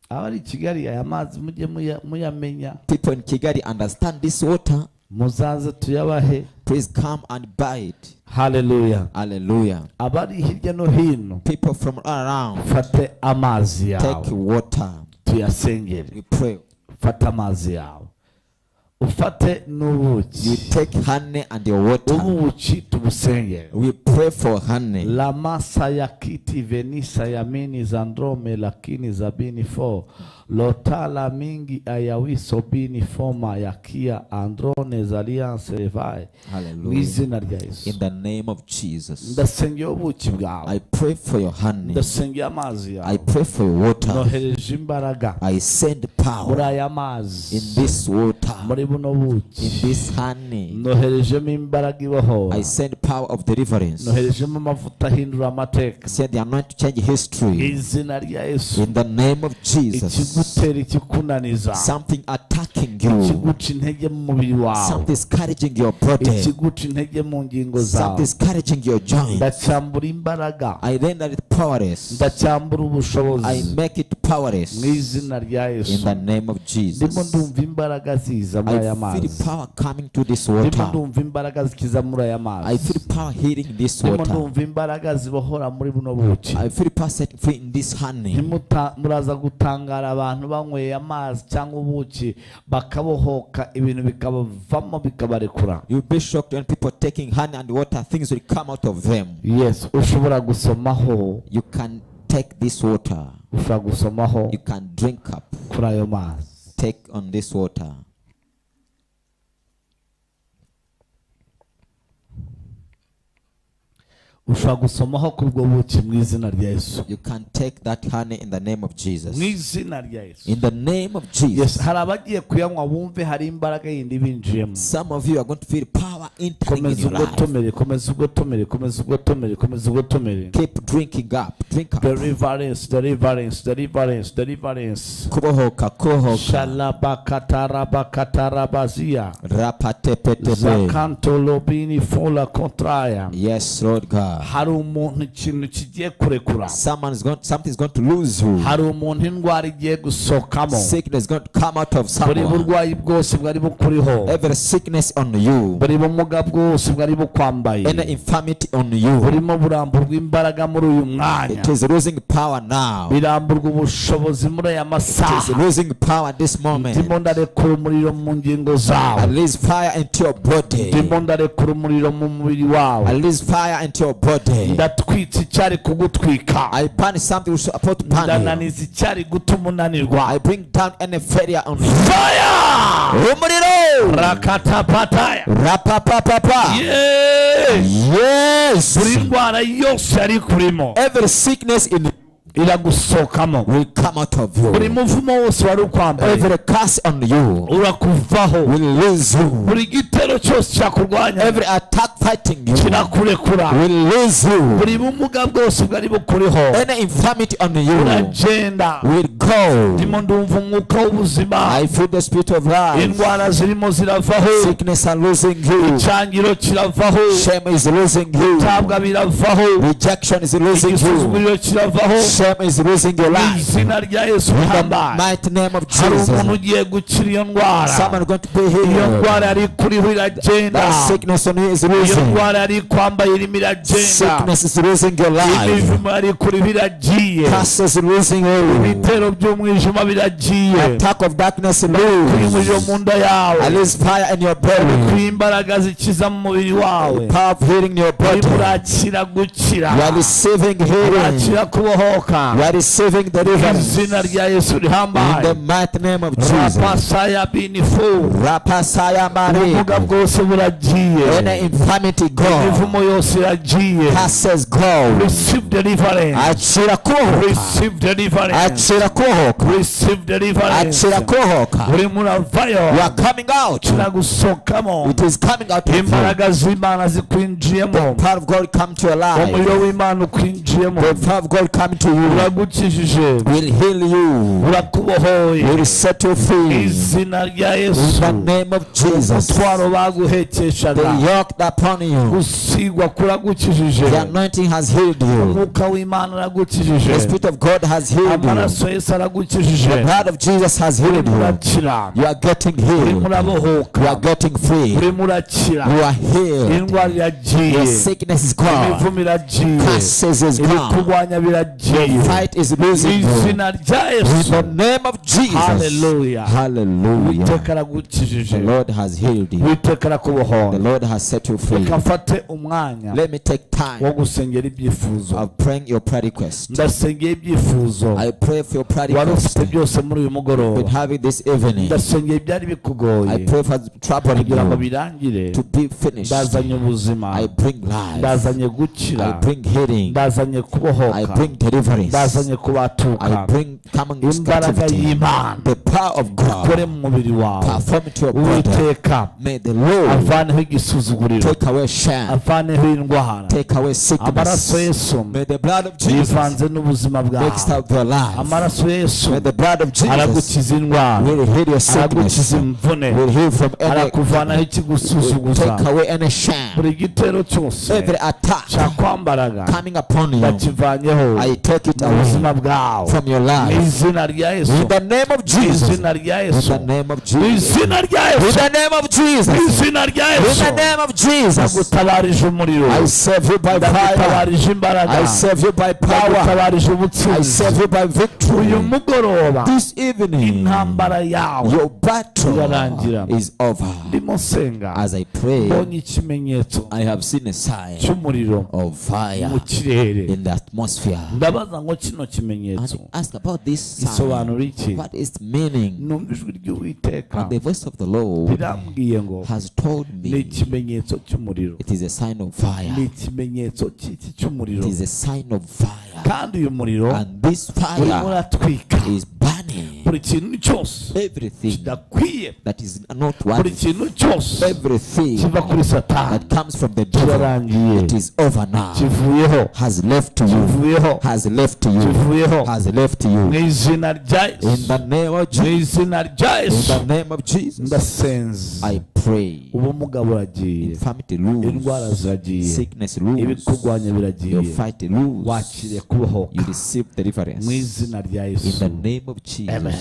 Abari i Kigali aya mazi mujye muyamenya. People in Kigali understand this water. Muzaze tuyabahe. Please come and buy it. Hallelujah. Hallelujah. Abari hirya no hino People from all around, fate amazi take yawe water. tuyasengere. We pray. Fata amazi yawe ufate You n'ubuki. take honey and your water. Ubuki tubusengere. We pray for honey. La masa ya kiti venisa ya mini zandrome lakini zabini fo lotala mingi ayawiso bini foma ya kia androne zalianse levae. Hallelujah. Mwizina rya Yesu. In the name of Jesus. Ndasengera ubuki bwawe. I pray for your honey. Ndasengera amazi I yawe. pray for your water. Nohereje imbaraga I send muri power aya mazi. in this water, Muri buno buki. in this honey. Noherejemo imbaraga ibohora. I send power of deliverance. Noherejemo amavuta ahindura amateka. Send the anointing to change history. Izina rya Yesu. In the name of Jesus. Ikigutera ikikunaniza. Something attacking you. Ikiguca intege mu mubiri wawe. Something is discouraging your body. Ikiguca intege mu ngingo Something zawe. is discouraging your joints. Ndacyambura imbaraga. I render it powerless. Ndacyambura I ubushobozi. make it powerless. Mu izina rya In Yesu. the name of Ndimo Jesus. ndumva imbaraga ziza muri aya I feel mazi. power coming to this Ndimo water. ndumva imbaraga zikiza muri aya I mazi. feel power healing this Ndimo water. ndumva imbaraga zibohora muri buno buki. I feel power setting free in this honey. Muraza gutangara abantu banyweye amazi cyangwa ubuki bakabohoka, ibintu bikabavamo bikabarekura. You'll be shocked when people taking honey and water, things will come out of them. Yes, ushobora gusomaho. You can take this water. Ushobora gusomaho You can drink up. kuri ayo mazi. Take on this water. Ushobora gusomaho kuri ubwo buki mu izina rya Yesu. You can take that honey in the name of Jesus. Mu izina rya Yesu. In the name of Yes, Jesus. hari abagiye kuyanywa bumve hari imbaraga yindi binjiyemo. Some of you are going to feel power entering in Komeza your life. ugotomere, komeza ugotomere, komeza ugotomere, komeza ugotomere. Keep drinking up. Drink up. Deliverance, deliverance, deliverance, deliverance. Kubohoka, kubohoka. Shalabakatarabakatarabazia. Rapatepetepe. Zakanto lobini fola contraya. Yes, Lord God. Hari umuntu ikintu kigiye kurekura. Something's going to lose you. Hari umuntu indwara igiye gusohokamo. Sickness is going to come out of Buri someone. burwayi bwose bwari bukuriho. Every sickness on you. Buri bumuga ubumuga bwose bwari bukwambaye any infirmity on you, burimo buramburwa imbaraga muri uyu mwanya, it is losing power now. biramburwa ubushobozi muri aya It is masaha. losing power at this moment. ndimo ndarekura umuriro mu ngingo I zawe, release fire into your body. ndimo ndarekura umuriro mu mubiri wawe, I release fire into your body. ndatwitse icyari kugutwika, I burn something which is supposed to burn you. ndananiza icyari gutuma unanirwa. I bring down any failure on you. Fire! Umuriro! Rakatapataya. Rapapapapa. Yes! buri Yes. ndwara yose yari kurimo Every sickness in you iragusohokamo, will come out of buri you. muvumo wose wari ukwambaye Every curse on you urakuvaho, will lose you. buri gitero cyose cyakurwanya Every attack fighting you kirakurekura, will lose you. buri bumuga bwose bwari bukuriho Any infirmity on you uragenda. will go. ndimo ndumva umwuka w'ubuzima, I feel the spirit of life. indwara zirimo ziravaho, Sickness are losing you. icyangiro kiravaho, Shame is losing you. gutabwa biravaho, Rejection is losing you. igisuzuguriro kiravaho, Shame is losing your mu life. izina rya Yesu In the rihambaye. mighty name of hari Jesus. umuntu ugiye gukira iyo ndwara, Someone going to be iyo healed. ndwara yari kuriho iragenda, That sickness on you is iyo losing. ndwara yari kwambaye irimo iragenda, Sickness is losing your life. imivumo yari kuriho iragiye, Curse is losing you. ibitero by'umwijima biragiye, Attack of darkness kuri umuriro lose. mu nda yawe, I release fire in your body. kuri imbaraga zikiza mu mubiri wawe, Power of healing in your body. urimo urakira gukira, You are receiving healing. urakira kubohoka, You are receiving deliverance. izina rya Yesu In the rihambaye. mighty name of Jesus. rapasaya binifu, Rapasaya ubumuga Mari. bwose buragiye, Any infirmity go. imivumo yose iragiye. Curses go. Receive deliverance, Achira kuhoka. receive deliverance, Achira kuhoka. receive deliverance. Achira kuhoka. urimo uravayo, You are coming out. kiragusohokamo, It is coming out of you. imbaraga z'Imana zikwinjiyemo, The power of God come to your life. umuriro w'Imana ukwinjiyemo, The power of God come to you. uragukijije, Will heal you. urakubohoye, Will set you free. izina rya In Yesu. the name of Jesus. umutwaro baguhekeshaga, The yoke upon you. gusigwa kuragukijije, The anointing has healed you. umwuka w'Imana aragukijije, The Spirit of God has healed you. amaraso Yesu aragukijije, The blood of Jesus has healed urimo you. urakira, You are getting urimo healed. urabohoka, You are getting free. urimo urakira, You are healed. indwara iragiye, Your sickness is gone. imivumo iragiye, Curses is gone. ibikurwanya biragiye, Your fight is losing you. izina rya In Yesu. the name of Jesus. Hallelujah. Hallelujah. Uwiteka aragukijije, The Lord has healed you. Uwiteka The arakubohora. Lord has set you free. Reka mfate umwanya Let me take wo time gusengera ibyifuzo. of praying your prayer request. Ndasengera ibyifuzo I pray for your prayer wari request. ufite byose muri uyu Been mugoroba. having this evening. Ndasengera ibyari I bikugoye pray for troubling kugira ngo you birangire. to be finished. Ndazanye ubuzima, I bring life. ndazanye I gukira, bring healing. ndazanye I kubohoka, bring deliverance. ndazanye I kubatuka. bring coming Imbaraga captivity. y'Imana The power of ikore God mu mubiri wawe. perform it to your body. Uwiteka May the Lord avaneho igisuzuguriro, take away shame. avaneho indwara. Take away Amaraso sickness. Yesu May the blood of Jesus yivanze n'ubuzima bwawe. mixed up your life. Amaraso Yesu May the blood of Jesus aragukiza indwara, will heal your sickness. aragukiza imvune, Will heal from any. arakuvanaho Will ikigusuzuguza. take away any shame. Buri gitero cyose Every attack cyakwambaraga coming upon you, ndakivanyeho I take it mu away buzima bwawe, from your mu life. izina rya Yesu, In the name of mu Jesus. izina rya In Yesu, the name of mu Jesus. izina rya In Yesu, the name of mu Jesus. izina rya In Yesu. the name of Jesus. Ndagutabarije umuriro, I serve you by fire. ndagutabarije imbaraga, I serve you by power. ndagutabarije I ubutsinzi. serve you by Uyu victory. mugoroba This evening, intambara yawe your battle irarangira. is over. ndimo senga, As I pray, mbonye ikimenyetso I have seen a sign cy'umuriro of fire mu kirere. in the atmosphere. Ndabaza ngo kino And kimenyetso ask about this sign. gisobanura iki? What is the meaning? Numva ijwi ry'Uwiteka And the voice of the Lord rirambwiye ngo has told ni me ikimenyetso cy'umuriro, it is a sign of ni fire. ikimenyetso cy'iki It cy'umuriro, is a sign of fire. kandi uyu muriro And this urimo fire uratwika is burning buri kintu cyose everything kidakwiye, that is not buri worthy. kintu cyose Everything kiva kuri Satani that comes from the devil, kirarangiye, it is over now. kivuyeho, Has left you. kivuyeho, Has left you. kivuyeho, Has left you. mu izina rya In Yesu, the name of mu Jesus. izina rya In Yesu. the name of Jesus. Ndasenze, I pray. ubumuga buragiye, Infirmity indwara lose. ziragiye, Sickness lose. ibikurwanya Your biragiye, fight lose. wakiriye kubohoka You receive deliverance. mu izina rya In Yesu. the name of Jesus. Amen.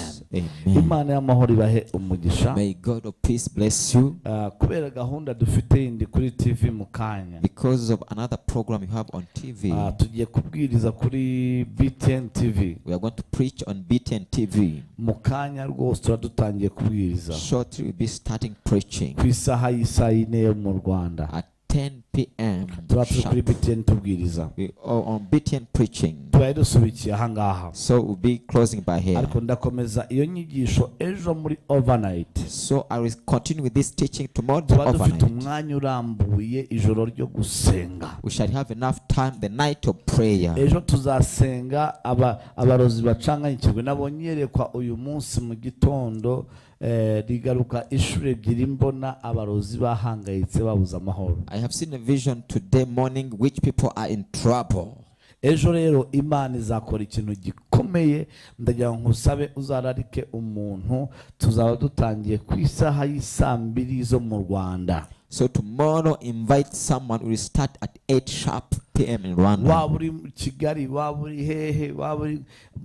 Imana y'amahoro ibahe umugisha. May God of peace bless you. Kubera gahunda dufite indi kuri TV mu kanya. Because of another program you have on TV. Tugiye kubwiriza kuri BTN TV. We are going to preach on BTN TV. Mu kanya rwose turadutangiye kubwiriza. Shortly we'll be starting preaching. Ku isaha y'isa 4 yo mu Rwanda. At 10 p.m. Kuri BTN tubwiriza. We are on BTN preaching. Twayidusubikiye ahangaha. So we'll be closing by here. Ariko ndakomeza iyo nyigisho ejo muri overnight. So I will continue with this teaching tomorrow overnight. Dufite umwanya urambuye ijoro ryo gusenga. We shall have enough time the night of prayer. Ejo tuzasenga abarozi bacanganyikirwe. Nabonye yerekwa uyu munsi mu gitondo rigaruka ishure ebyiri mbona abarozi bahangayitse babuza amahoro. I have seen a vision today morning which people are in trouble. Ejo rero Imana izakora ikintu gikomeye. Ndagira ngo nkusabe uzararike umuntu. Tuzaba dutangiye ku isaha y'isa 2 zo mu Rwanda. So tomorrow invite someone. We will start at 8 sharp p.m. in Rwanda. Waburi Kigali, waburi hehe, waburi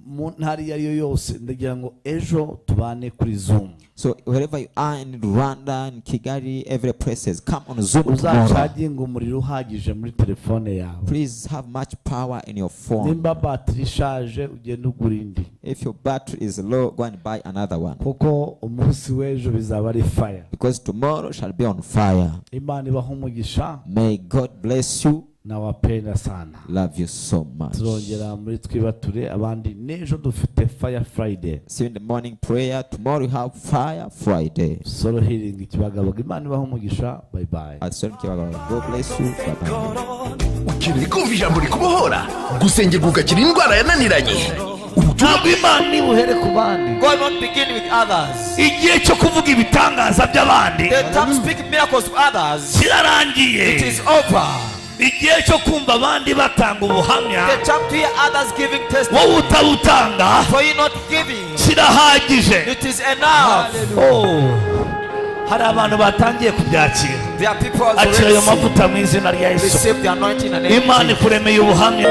mu ntara yari yose. Ndagira ngo ejo tubane kuri Zoom. So wherever you are in Rwanda, in Kigali, every places, come on Zoom tomorrow. Uzacharging umuriro uhagije muri telefone yawe. Please have much power in your phone. Nimba battery ishaje ugenda ugura indi. If your battery is low, go and buy another one. Kuko umunsi w'ejo bizaba ari fire. Because tomorrow shall be on fire. Imana ibahe umugisha. May God bless you. Nawapenda sana. Love you so much. Turongera muri twibature abandi nejo dufite Fire Friday. See you in the morning prayer. Tomorrow we have Fire Friday. Solo healing ikibagabaga. Imana ibahe umugisha. Bye bye. God bless you. Bye bye. Ukeneye kumva ijambo rikubohora, gusengerwa ugakira indwara yananiranye. Ntabwo Imana nibuhere ku bandi. God not begin with others. Igihe cyo kuvuga ibitangaza by'abandi. The time to speak miracles to others. Kirarangiye. It is over. Igihe cyo kumva abandi batanga ubuhamya. The time to hear others giving testimony. Wowe utabutanga. For you not giving. Kirahagije. It is enough. Hari abantu batangiye kubyakira. There are people who akira ayo mavuta mu izina rya Yesu. receive the anointing and Imana ikuremeye ubuhamya.